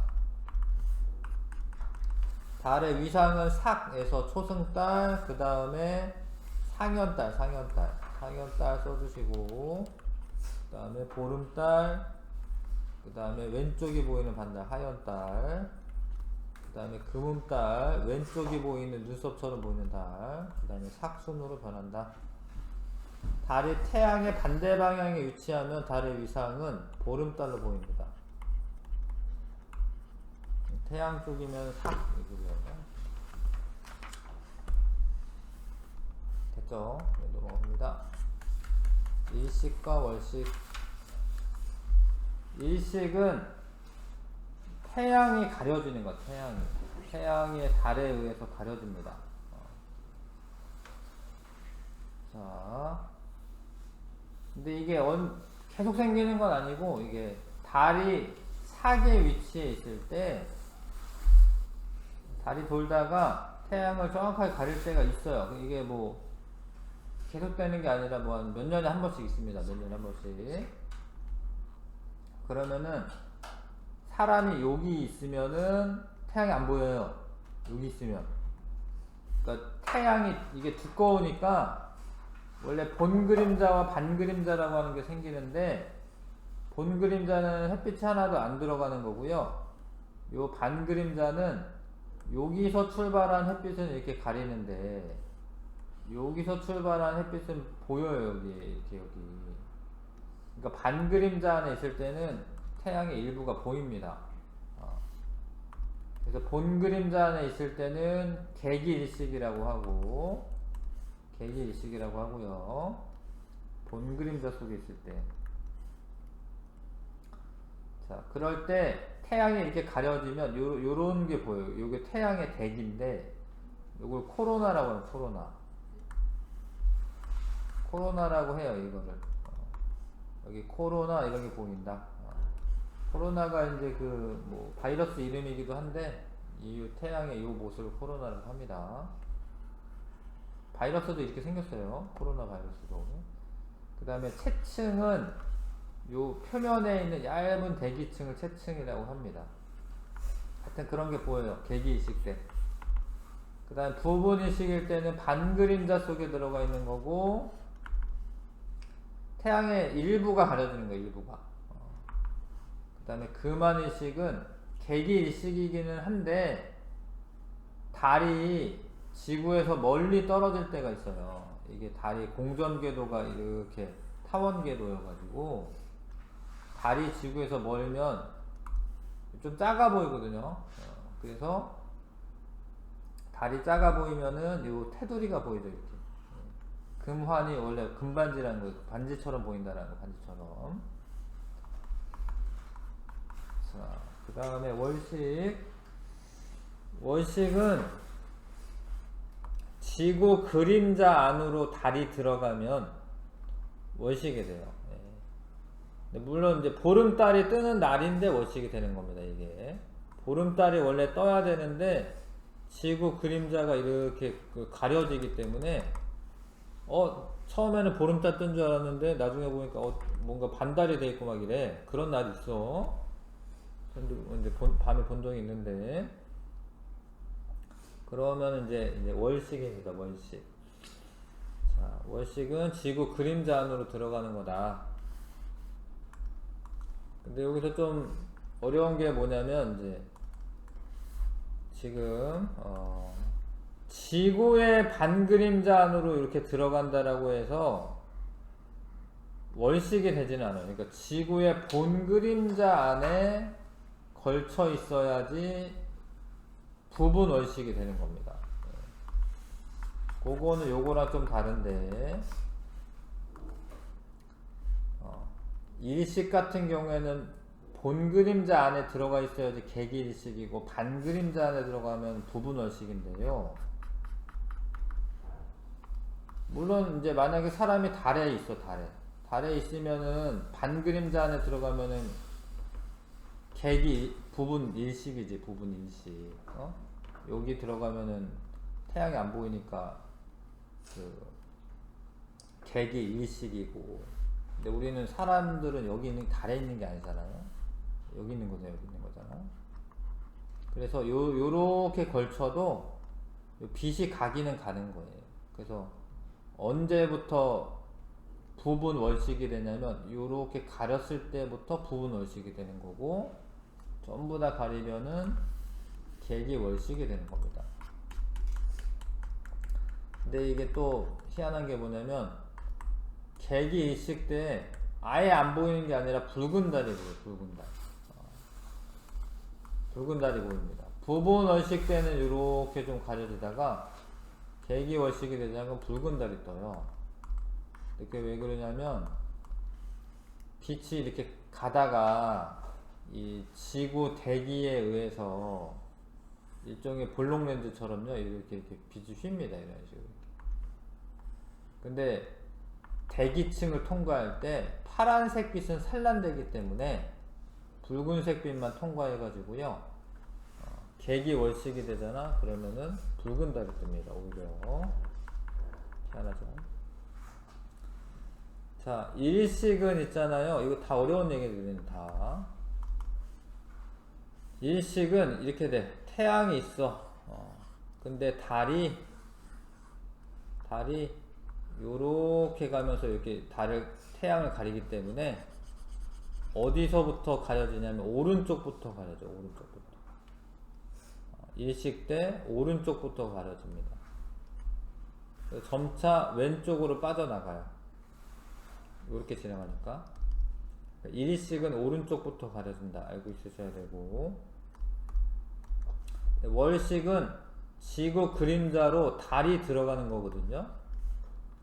달의 위상은 삭에서 초승달, 그 다음에 상현달 써주시고, 그 다음에 보름달, 그 다음에 왼쪽이 보이는 반달 하현달, 그 다음에 금음달, 왼쪽이 보이는 눈썹처럼 보이는 달, 그 다음에 삭순으로 변한다. 달이 태양의 반대 방향에 위치하면 달의 위상은 보름달로 보입니다. 태양 쪽이면 삭이고요. 됐죠? 네, 넘어갑니다. 일식과 월식. 일식은 태양이 가려지는 것, 태양이 달에 의해서 가려집니다. 자, 근데 이게 계속 생기는 건 아니고, 이게 달이 사계 위치에 있을 때 달이 돌다가 태양을 정확하게 가릴 때가 있어요. 이게 뭐 계속 되는 게 아니라 뭐 몇 년에 한 번씩 있습니다. 몇 년에 한 번씩. 그러면은 사람이 여기 있으면은 태양이 안 보여요. 여기 있으면. 그러니까 태양이 이게 두꺼우니까 원래 본 그림자와 반 그림자라고 하는 게 생기는데, 본 그림자는 햇빛이 하나도 안 들어가는 거고요. 요 반 그림자는 여기서 출발한 햇빛은 이렇게 가리는데, 여기서 출발한 햇빛은 보여요. 여기. 그러니까 반 그림자 안에 있을 때는 태양의 일부가 보입니다. 그래서 본 그림자 안에 있을 때는 개기일식이라고 하고요. 본 그림자 속에 있을 때. 자, 그럴 때 태양이 이렇게 가려지면 요런 게 보여요. 요게 태양의 대기인데, 요걸 코로나라고 해요. 코로나라고 해요, 이거를. 여기 코로나 이런 게 보인다. 코로나가 이제 뭐 바이러스 이름이기도 한데, 이 태양의 이 모습을 코로나라고 합니다. 바이러스도 이렇게 생겼어요. 코로나 바이러스도. 그 다음에 채층은 요 표면에 있는 얇은 대기층을 채층이라고 합니다. 하여튼 그런 게 보여요. 개기일식 때. 그 다음에 부분일식일 때는 반그림자 속에 들어가 있는 거고, 태양의 일부가 가려지는 거예요. 일부가. 그 다음에 금환일식은 개기일식이기는 한데 달이 지구에서 멀리 떨어질 때가 있어요. 이게 달이 공전궤도가 이렇게 타원궤도여가지고 달이 지구에서 멀면 좀 작아 보이거든요. 그래서 달이 작아 보이면은 요 테두리가 보이죠. 이렇게. 금환이 원래 금반지라는 거예요. 반지처럼 보인다라는 거, 반지처럼. 자, 그 다음에 월식. 월식은 지구 그림자 안으로 달이 들어가면 월식이 돼요. 물론 이제 보름달이 뜨는 날인데 월식이 되는 겁니다. 이게 보름달이 원래 떠야 되는데 지구 그림자가 이렇게 가려지기 때문에 처음에는 보름달 뜬 줄 알았는데 나중에 보니까 뭔가 반달이 돼 있고 막 이래. 그런 날이 있어. 이제 밤에 본 적이 있는데, 그러면 이제 월식입니다. 월식. 자, 월식은 지구 그림자 안으로 들어가는 거다. 근데 여기서 좀 어려운 게 뭐냐면, 이제 지금 지구의 반그림자 안으로 이렇게 들어간다라고 해서 월식이 되지는 않아요. 그러니까 지구의 본그림자 안에 걸쳐 있어야지 부분 월식이 되는 겁니다. 그거는 요거랑 좀 다른데, 일식 같은 경우에는 본 그림자 안에 들어가 있어야지 개기일식이고, 반 그림자 안에 들어가면 부분 월식인데요. 물론 이제 만약에 사람이 달에 있어, 달에 있으면은 반 그림자 안에 들어가면은 객이 부분 일식이지, 부분 일식. 여기 들어가면은 태양이 안 보이니까 그 객이 일식이고, 근데 우리는 사람들은 여기 있는 달에 있는 게 아니잖아요. 여기 있는 거잖아, 여기 있는 거잖아. 그래서 요렇게 걸쳐도 빛이 가기는 가는 거예요. 그래서 언제부터 부분 월식이 되냐면 요렇게 가렸을 때부터 부분 월식이 되는 거고, 전부 다 가리면은 객이 월식이 되는 겁니다. 근데 이게 또 희한한 게 뭐냐면 객이 일식 때 아예 안 보이는 게 아니라 붉은 달이 보여요. 붉은 달. 붉은 달이 보입니다. 부분 월식 때는 이렇게 좀 가려지다가 객이 월식이 되자면 붉은 달이 떠요. 이렇게 왜 그러냐면 빛이 이렇게 가다가 이 지구 대기에 의해서 일종의 볼록 렌즈처럼요, 이렇게 빛이 휩니다. 이런 식으로. 근데 대기층을 통과할 때 파란색 빛은 산란되기 때문에 붉은색 빛만 통과해 가지고요, 객이 월식이 되잖아. 그러면은 붉은 달이 뜹니다. 오히려 희한하죠. 자, 일식은 있잖아요. 이거 다 어려운 얘기들은 다. 일식은 이렇게 돼. 태양이 있어. 근데 달이 요렇게 가면서 이렇게 태양을 가리기 때문에 어디서부터 가려지냐면 오른쪽부터 가려져. 오른쪽부터. 일식 때 오른쪽부터 가려집니다. 점차 왼쪽으로 빠져나가요. 이렇게 진행하니까. 일식은 오른쪽부터 가려진다. 알고 있으셔야 되고, 월식은 지구 그림자로 달이 들어가는 거거든요.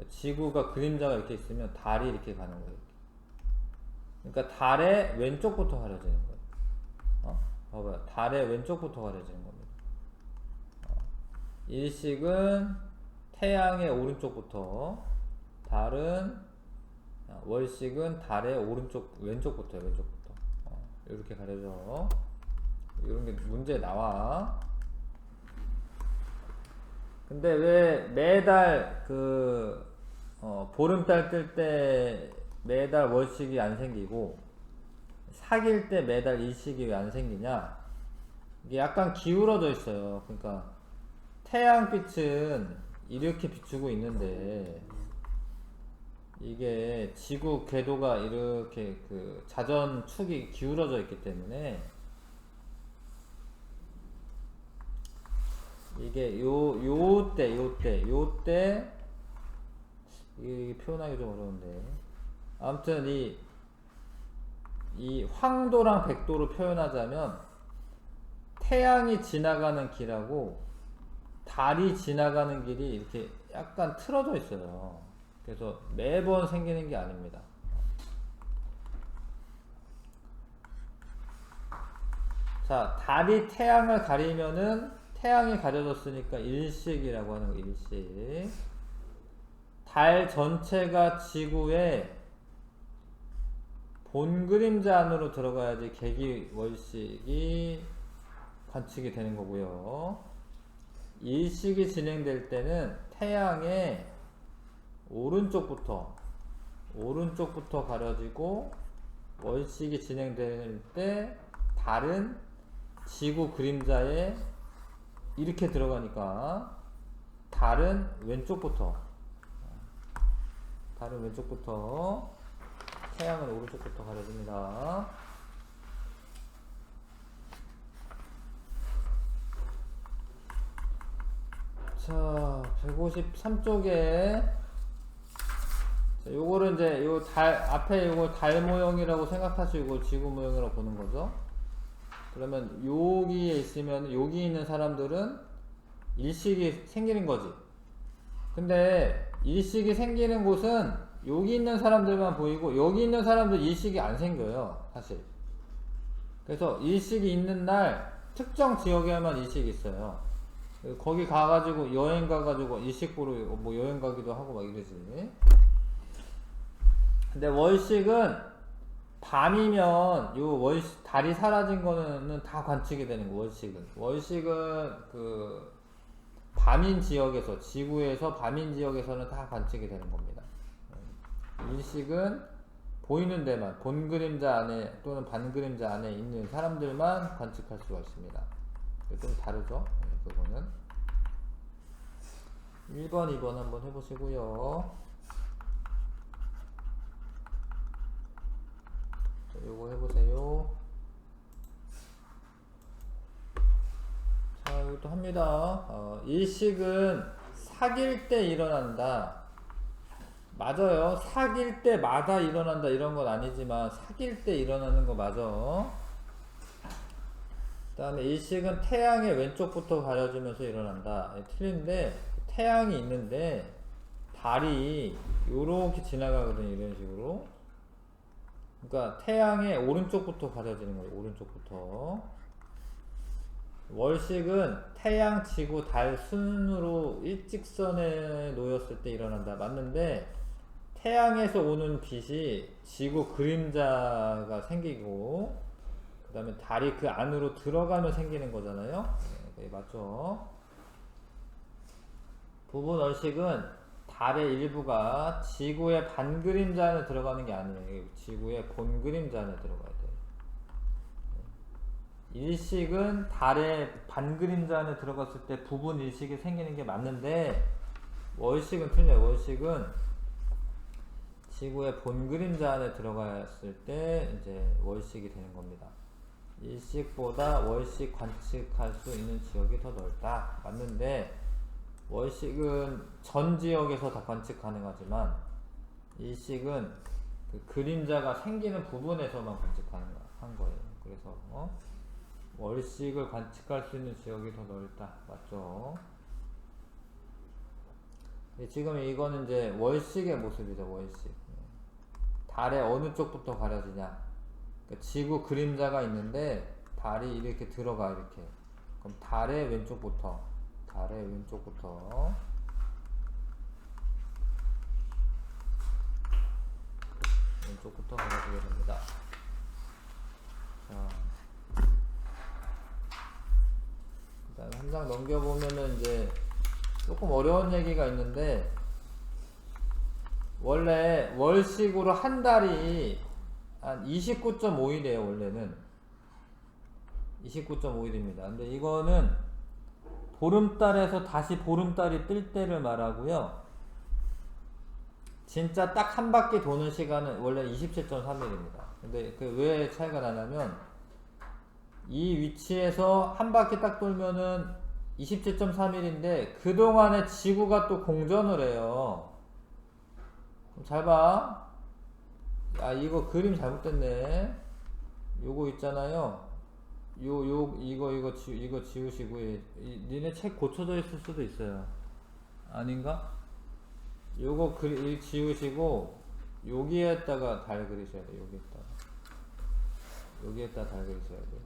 지구가 그림자가 이렇게 있으면 달이 이렇게 가는 거예요. 그러니까 달의 왼쪽부터 가려지는 거예요. 봐봐요. 달의 왼쪽부터 가려지는 겁니다. 일식은 태양의 오른쪽부터, 월식은 달의 왼쪽부터. 이렇게 가려져. 이런 게 문제에 나와. 근데 왜 매달 보름달 뜰 때 매달 월식이 안 생기고 사귈 때 매달 일식이 왜 안 생기냐? 이게 약간 기울어져 있어요. 그러니까 태양빛은 이렇게 비추고 있는데 이게 지구 궤도가 이렇게 자전축이 기울어져 있기 때문에 이게 요때 이게 표현하기 좀 어려운데, 아무튼 이 황도랑 백도로 표현하자면 태양이 지나가는 길하고 달이 지나가는 길이 이렇게 약간 틀어져 있어요. 그래서 매번 생기는 게 아닙니다. 자, 달이 태양을 가리면은 태양이 가려졌으니까 일식이라고 하는 거, 일식. 달 전체가 지구의 본 그림자 안으로 들어가야지 객이 월식이 관측이 되는 거고요. 일식이 진행될 때는 태양의 오른쪽부터 가려지고, 월식이 진행될 때 달은 지구 그림자에 이렇게 들어가니까 달은 왼쪽부터, 태양은 오른쪽부터 가려집니다. 자, 153쪽에 요거를 이제 요 앞에 요걸 달 모형이라고 생각하시고 지구 모형이라고 보는 거죠. 그러면 여기에 있으면 여기 있는 사람들은 일식이 생기는 거지. 근데 일식이 생기는 곳은 여기 있는 사람들만 보이고 여기 있는 사람들 일식이 안 생겨요, 사실. 그래서 일식이 있는 날 특정 지역에만 일식이 있어요. 거기 가가지고 여행 가가지고 일식 보러 뭐 여행 가기도 하고 막 이러지. 근데 월식은 밤이면 요 달이 사라진 거는 다 관측이 되는 거. 월식은 그 밤인 지역에서, 지구에서 밤인 지역에서는 다 관측이 되는 겁니다. 일식은 보이는 데만, 본 그림자 안에 또는 반 그림자 안에 있는 사람들만 관측할 수가 있습니다. 좀 다르죠? 그거는 1번, 2번 한번 해보시고요. 자, 요거 해보세요. 자, 이것도 합니다. 일식은 사귈 때 일어난다. 맞아요. 사귈 때마다 일어난다 이런 건 아니지만 사귈 때 일어나는 거 맞아. 그 다음에 일식은 태양의 왼쪽부터 가려지면서 일어난다. 틀린데 태양이 있는데 달이 요렇게 지나가거든요. 이런 식으로. 그러니까 태양의 오른쪽부터 가려지는 거예요. 오른쪽부터. 월식은 태양, 지구, 달 순으로 일직선에 놓였을 때 일어난다. 맞는데 태양에서 오는 빛이 지구 그림자가 생기고 그 다음에 달이 그 안으로 들어가면 생기는 거잖아요. 네, 맞죠? 부분 얼식은 달의 일부가 지구의 반 그림자 안에 들어가는 게 아니에요. 지구의 본 그림자 안에 들어가야 돼요. 일식은 달의 반 그림자 안에 들어갔을 때 부분 일식이 생기는 게 맞는데 월식은 틀려요. 월식은 지구의 본 그림자 안에 들어갔을 때 이제 월식이 되는 겁니다. 일식보다 월식 관측할 수 있는 지역이 더 넓다. 맞는데 월식은 전 지역에서 다 관측 가능하지만 일식은 그 그림자가 생기는 부분에서만 관측하는 거예요. 그래서 월식을 관측할 수 있는 지역이 더 넓다. 맞죠? 지금 이거는 이제 월식의 모습이죠. 월식. 달의 어느 쪽부터 가려지냐. 그러니까 지구 그림자가 있는데 달이 이렇게 들어가 이렇게. 그럼 달의 왼쪽부터 가려지게 됩니다. 자, 그다음에 한 장 넘겨보면은 이제 조금 어려운 얘기가 있는데 원래 월식으로 한 달이 한 29.5일이에요. 원래는 29.5일입니다. 근데 이거는 보름달에서 다시 보름달이 뜰 때를 말하고요. 진짜 딱 한 바퀴 도는 시간은 원래 27.3일입니다. 근데 그 왜 차이가 나냐면 이 위치에서 한 바퀴 딱 돌면은 27.3일인데 그동안에 지구가 또 공전을 해요. 잘 봐. 이거 그림 잘못됐네. 요거 있잖아요. 이거 지우시고, 니네 책 고쳐져 있을 수도 있어요. 아닌가? 요거 지우시고, 여기에다가 달 그리셔야 돼요. 여기에다가 달 그리셔야 돼요.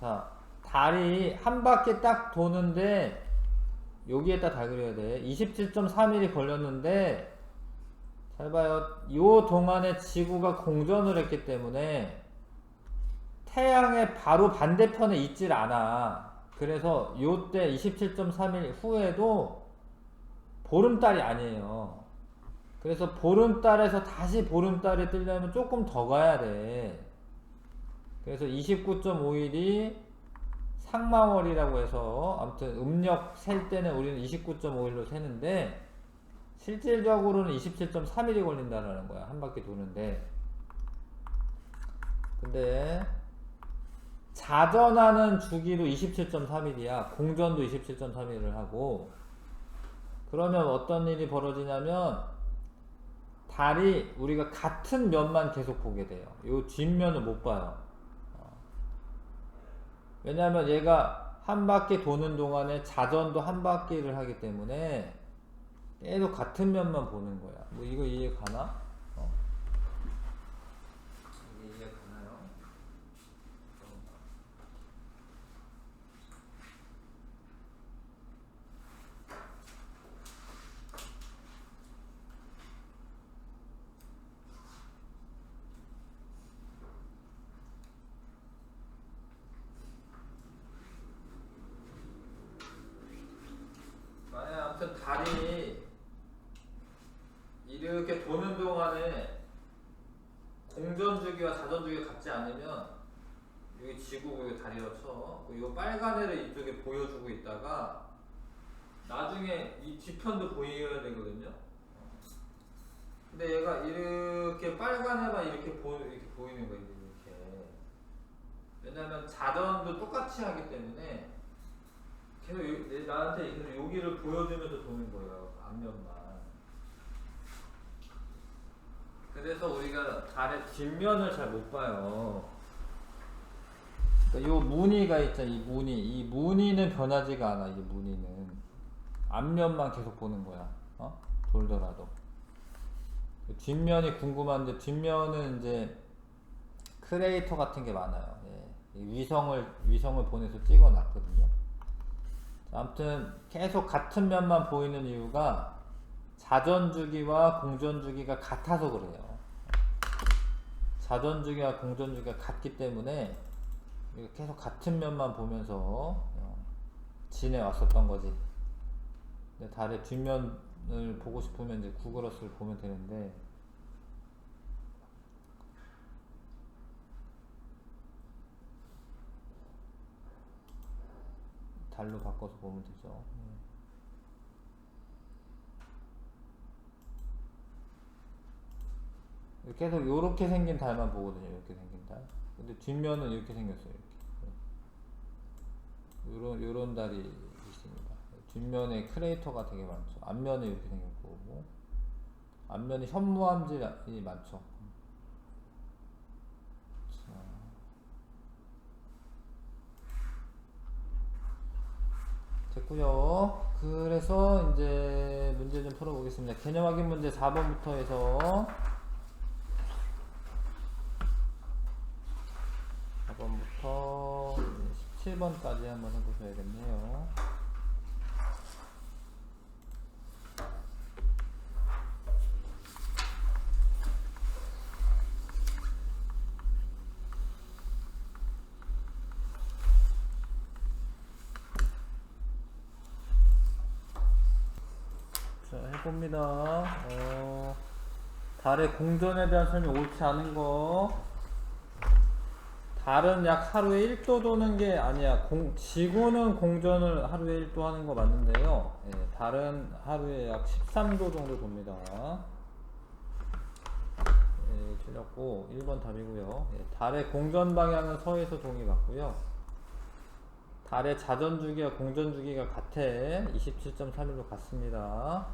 자, 달이 한 바퀴 딱 도는데, 여기에다 달 그려야 돼. 27.3일이 걸렸는데 잘 봐요. 요 동안에 지구가 공전을 했기 때문에 태양의 바로 반대편에 있질 않아. 그래서 요때 27.3일 후에도 보름달이 아니에요. 그래서 보름달에서 다시 보름달이 뜨려면 조금 더 가야 돼. 그래서 29.5일이 상마월이라고 해서 아무튼 음력 셀 때는 우리는 29.5일로 세는데 실질적으로는 27.3일이 걸린다는 거야. 한 바퀴 도는데. 근데 자전하는 주기로 27.3일이야. 공전도 27.3일을 하고. 그러면 어떤 일이 벌어지냐면 달이 우리가 같은 면만 계속 보게 돼요. 요 뒷면은 못 봐요. 왜냐하면 얘가 한 바퀴 도는 동안에 자전도 한 바퀴를 하기 때문에 계속 같은 면만 보는 거야. 뭐 이거 이해 가나? 이게 이해 가나요? 자전주기가 같지 않으면 여기 지구고 여기 다리로 쳐. 이거 빨간 애를 이쪽에 보여주고 있다가 나중에 이 뒤편도 보여야 되거든요. 근데 얘가 이렇게 빨간 애만 이렇게 보이는 거예요. 이렇게. 왜냐면 자전도 똑같이 하기 때문에 계속 나한테 있는 여기를 보여주면서 도는 거예요. 앞면만. 그래서 우리가 달의 뒷면을 잘 못 봐요. 그러니까 요 무늬가 있잖아. 이 무늬는 변하지가 않아. 이 무늬는 앞면만 계속 보는 거야. 돌더라도. 뒷면이 궁금한데 뒷면은 이제 크레이터 같은 게 많아요. 예. 위성을 보내서 찍어놨거든요. 아무튼 계속 같은 면만 보이는 이유가 자전주기와 공전주기가 같아서 그래요. 자전주기와 공전주기가 같기 때문에 계속 같은 면만 보면서 지내왔었던 거지. 달의 뒷면을 보고 싶으면 이제 구글어스를 보면 되는데, 달로 바꿔서 보면 되죠. 계속 요렇게 생긴 달만 보거든요. 이렇게 생긴 달. 근데 뒷면은 이렇게 생겼어요. 이렇게. 요런 달이 있습니다. 뒷면에 크레이터가 되게 많죠. 앞면은 이렇게 생겼고, 앞면이 현무암질이 많죠. 됐고요. 그래서 이제 문제 좀 풀어보겠습니다. 개념 확인 문제 4번부터 해서 4번부터 17번까지 한번 해보셔야겠네요. 자, 해봅니다. 달의 공전에 대한 설명 옳지 않은 거. 달은 약 하루에 1도 도는 게 아니야. 지구는 공전을 하루에 1도 하는 거 맞는데요. 예, 달은 하루에 약 13도 정도 돕니다. 예, 틀렸고 1번 답이고요. 예, 달의 공전 방향은 서에서 동이 맞고요. 달의 자전주기와 공전주기가 같아. 27.3일로 같습니다.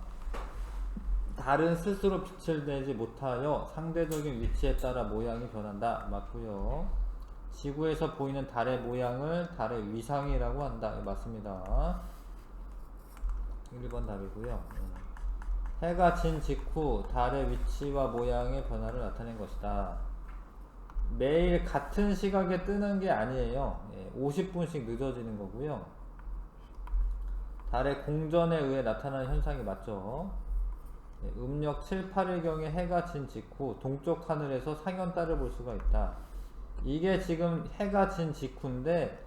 달은 스스로 빛을 내지 못하여 상대적인 위치에 따라 모양이 변한다. 맞고요. 지구에서 보이는 달의 모양을 달의 위상이라고 한다. 맞습니다. 1번 답이고요. 해가 진 직후 달의 위치와 모양의 변화를 나타낸 것이다. 매일 같은 시각에 뜨는 게 아니에요. 50분씩 늦어지는 거고요. 달의 공전에 의해 나타나는 현상이 맞죠. 음력 7, 8일경에 해가 진 직후 동쪽 하늘에서 상현달을 볼 수가 있다. 이게 지금 해가 진 직후인데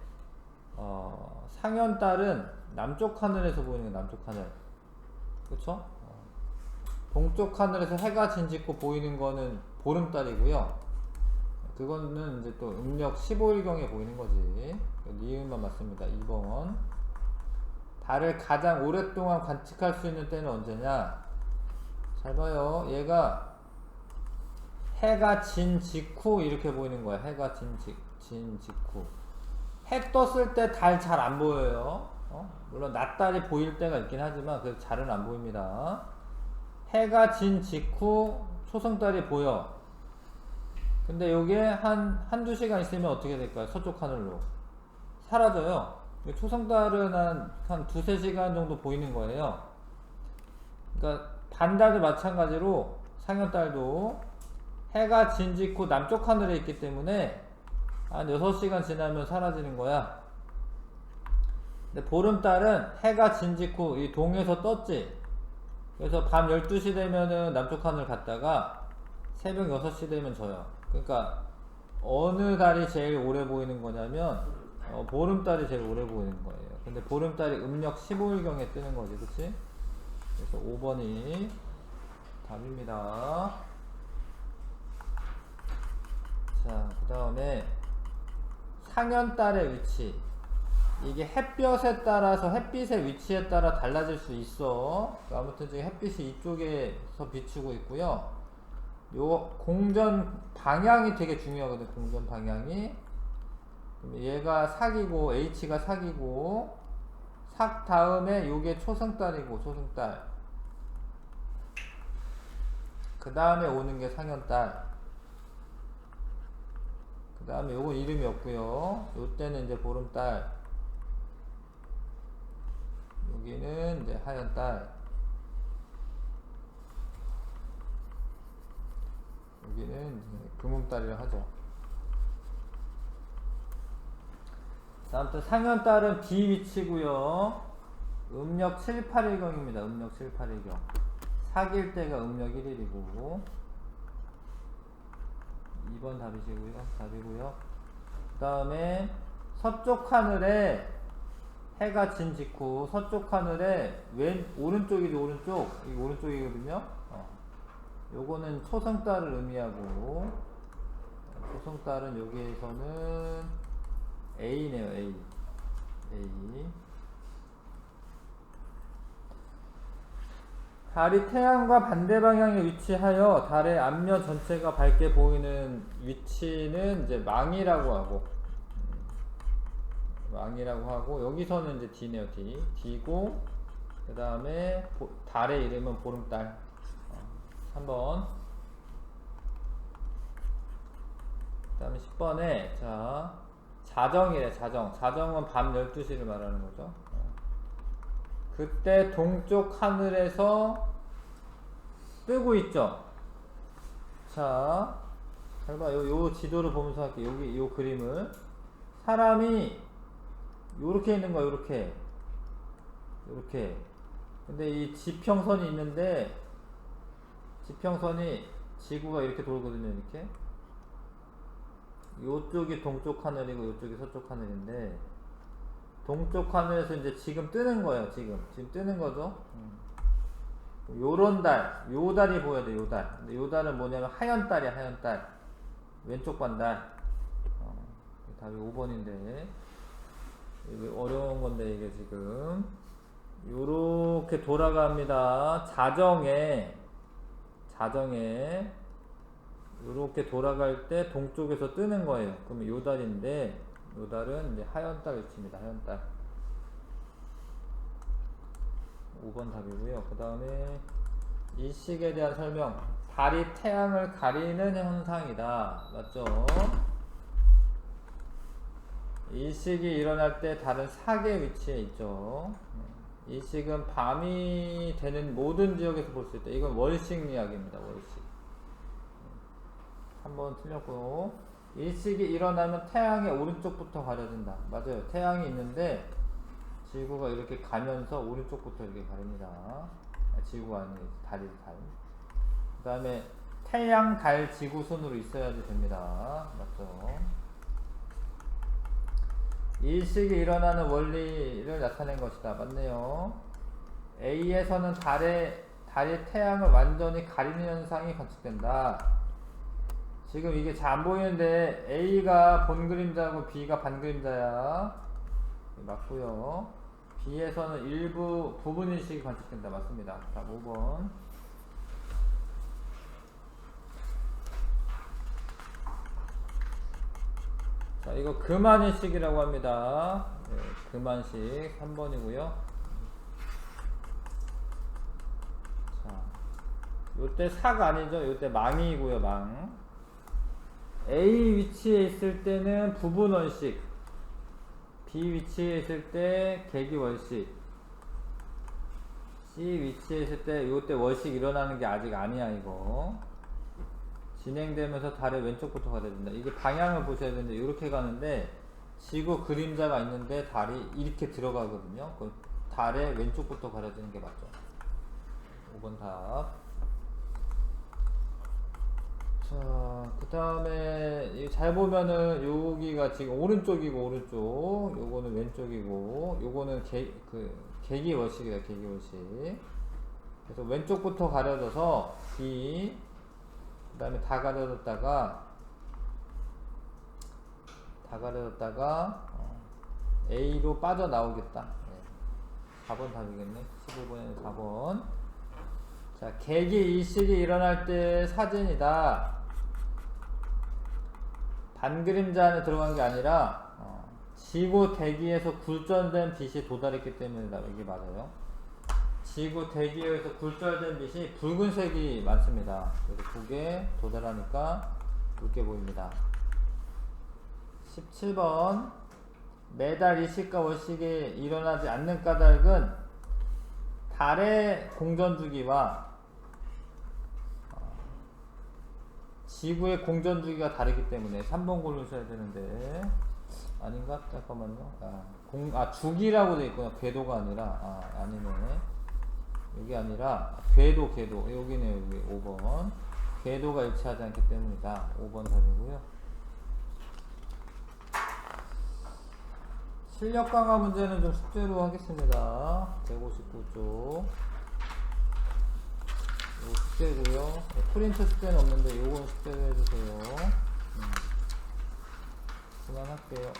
상현달은 남쪽 하늘에서 보이는 거예요. 남쪽 하늘. 그쵸? 동쪽 하늘에서 해가 진 직후 보이는 거는 보름달이고요. 그거는 이제 또 음력 15일경에 보이는 거지. 니은만 맞습니다. 2번. 달을 가장 오랫동안 관측할 수 있는 때는 언제냐? 잘 봐요. 얘가 해가 진 직후 이렇게 보이는 거야. 해가 진 직후. 해 떴을 때 달 잘 안 보여요. 물론 낮달이 보일 때가 있긴 하지만 그래도 잘은 안 보입니다. 해가 진 직후 초승달이 보여. 근데 요게 한두 시간 있으면 어떻게 될까요? 서쪽 하늘로 사라져요. 초승달은 한 두세 시간 정도 보이는 거예요. 그러니까 반달도 마찬가지로 상현달도 해가 진 직후 남쪽 하늘에 있기 때문에 한 6시간 지나면 사라지는 거야. 근데 보름달은 해가 진 직후 이 동에서 떴지. 그래서 밤 12시 되면은 남쪽 하늘 갔다가 새벽 6시 되면 져요. 그러니까 어느 달이 제일 오래 보이는 거냐면 보름달이 제일 오래 보이는 거예요. 근데 보름달이 음력 15일경에 뜨는 거지, 그치? 그래서 5번이 답입니다. 자, 그 다음에 상현달의 위치. 이게 햇볕에 따라서 햇빛의 위치에 따라 달라질 수 있어. 아무튼 지금 햇빛이 이쪽에서 비추고 있고요. 요 공전 방향이 되게 중요하거든. 공전 방향이. 얘가 사기고 H가 사기고 삭 다음에 요게 초승달이고 초승달. 그 다음에 오는 게 상현달. 그 다음에 요건 이름이 없고요. 요 때는 이제 보름달. 여기는 이제 하얀달. 여기는 이제 금음달이라 하죠. 아무튼 상현달은 B 위치고요. 음력 7, 8일경입니다. 음력 7, 8일경. 사귈 때가 음력 1일이고 2번 답이시고요. 답이고요. 그 다음에 서쪽 하늘에 해가 진 직후 서쪽 하늘에 오른쪽이죠. 오른쪽. 이 오른쪽이거든요. 요거는 초승달을 의미하고 초승달은 여기에서는 A네요. A. 달이 태양과 반대 방향에 위치하여 달의 앞면 전체가 밝게 보이는 위치는 이제 망이라고 하고 여기서는 이제 D네요. D고 그 다음에 달의 이름은 보름달. 3번. 그 다음에 10번에 자 자정이래. 자정은 밤 12시를 말하는 거죠. 그때 동쪽 하늘에서 뜨고 있죠. 자, 잘 봐. 요 지도를 보면서 할게. 여기 요 그림을. 사람이 요렇게 있는 거야. 요렇게. 근데 이 지평선이 있는데 지평선이 지구가 이렇게 돌거든요. 이렇게. 요쪽이 동쪽 하늘이고 요쪽이 서쪽 하늘인데 동쪽 하늘에서 이제 지금 뜨는 거예요. 지금 뜨는 거죠. 요런 달, 요 달이 보여야 돼. 요 달. 근데 요 달은 뭐냐면 하얀 달이야. 하얀 달. 왼쪽 반달. 답이 5번인데 이게 어려운 건데 이게 지금 요렇게 돌아갑니다. 자정에 요렇게 돌아갈 때 동쪽에서 뜨는 거예요. 그러면 요 달인데 요 달은 이제 하얀 달 위치입니다. 하얀 달. 5번 답이고요. 그 다음에 일식에 대한 설명. 달이 태양을 가리는 현상이다. 맞죠? 일식이 일어날 때 달은 사계 위치에 있죠. 일식은 밤이 되는 모든 지역에서 볼 수 있다. 이건 월식 이야기입니다. 월식. 한번 틀렸고, 일식이 일어나면 태양의 오른쪽부터 가려진다. 맞아요. 태양이 있는데 지구가 이렇게 가면서 오른쪽부터 이렇게 가립니다. 지구가 아니고 달. 그 다음에 태양, 달, 지구 순으로 있어야지 됩니다. 맞죠? 일식이 일어나는 원리를 나타낸 것이다. 맞네요. A에서는 달이 태양을 완전히 가리는 현상이 관측된다. 지금 이게 잘 안 보이는데 A가 본 그림자고 B가 반 그림자야. 맞고요. B에서는 일부 부분 일식이 관측된다. 맞습니다. 자, 5번. 자, 이거 금한일식이라고 합니다. 네, 금한식 3번이고요. 자, 요때 삭 아니죠? 요때 망이고요. 망. A 위치에 있을 때는 부분월식, B 위치에 있을 때 계기월식, C 위치에 있을 때 요때 월식 일어나는 게 아직 아니야. 이거 진행되면서 달의 왼쪽부터 가야 된다. 이게 방향을 보셔야 되는데 이렇게 가는데 지구 그림자가 있는데 달이 이렇게 들어가거든요. 그 달의 왼쪽부터 가려지는 게 맞죠. 5번 답. 자, 그 다음에 잘 보면은 여기가 지금 오른쪽이고 오른쪽, 요거는 왼쪽이고, 요거는 계기월식이다. 계기월식. 그래서 왼쪽부터 가려져서 B, 그 다음에 다 가려졌다가 다 가려졌다가 A로 빠져나오겠다. 4번 답이겠네. 15번에 4번. 자, 계기 이식이 일어날 때 사진이다. 반그림자 안에 들어간 게 아니라 지구 대기에서 굴절된 빛이 도달했기 때문이다. 이게 맞아요. 지구 대기에서 굴절된 빛이 붉은색이 많습니다. 그래서 그게 도달하니까 붉게 보입니다. 17번. 매달 이식과 월식이 일어나지 않는 까닭은 달의 공전주기와 지구의 공전주기가 다르기 때문에 3번 고르셔야 되는데 아닌가? 잠깐만요. 주기라고 돼 있구나. 궤도가 아니라 아니네. 여기 아니라 궤도 여기네. 여기 5번 궤도가 일치하지 않기 때문이다. 5번 답이고요. 실력 강화 문제는 좀 숙제로 하겠습니다. 159쪽. 이거 숙제고요. 프린트 숙제는 없는데 요건 숙제로 해주세요. 그만할게요.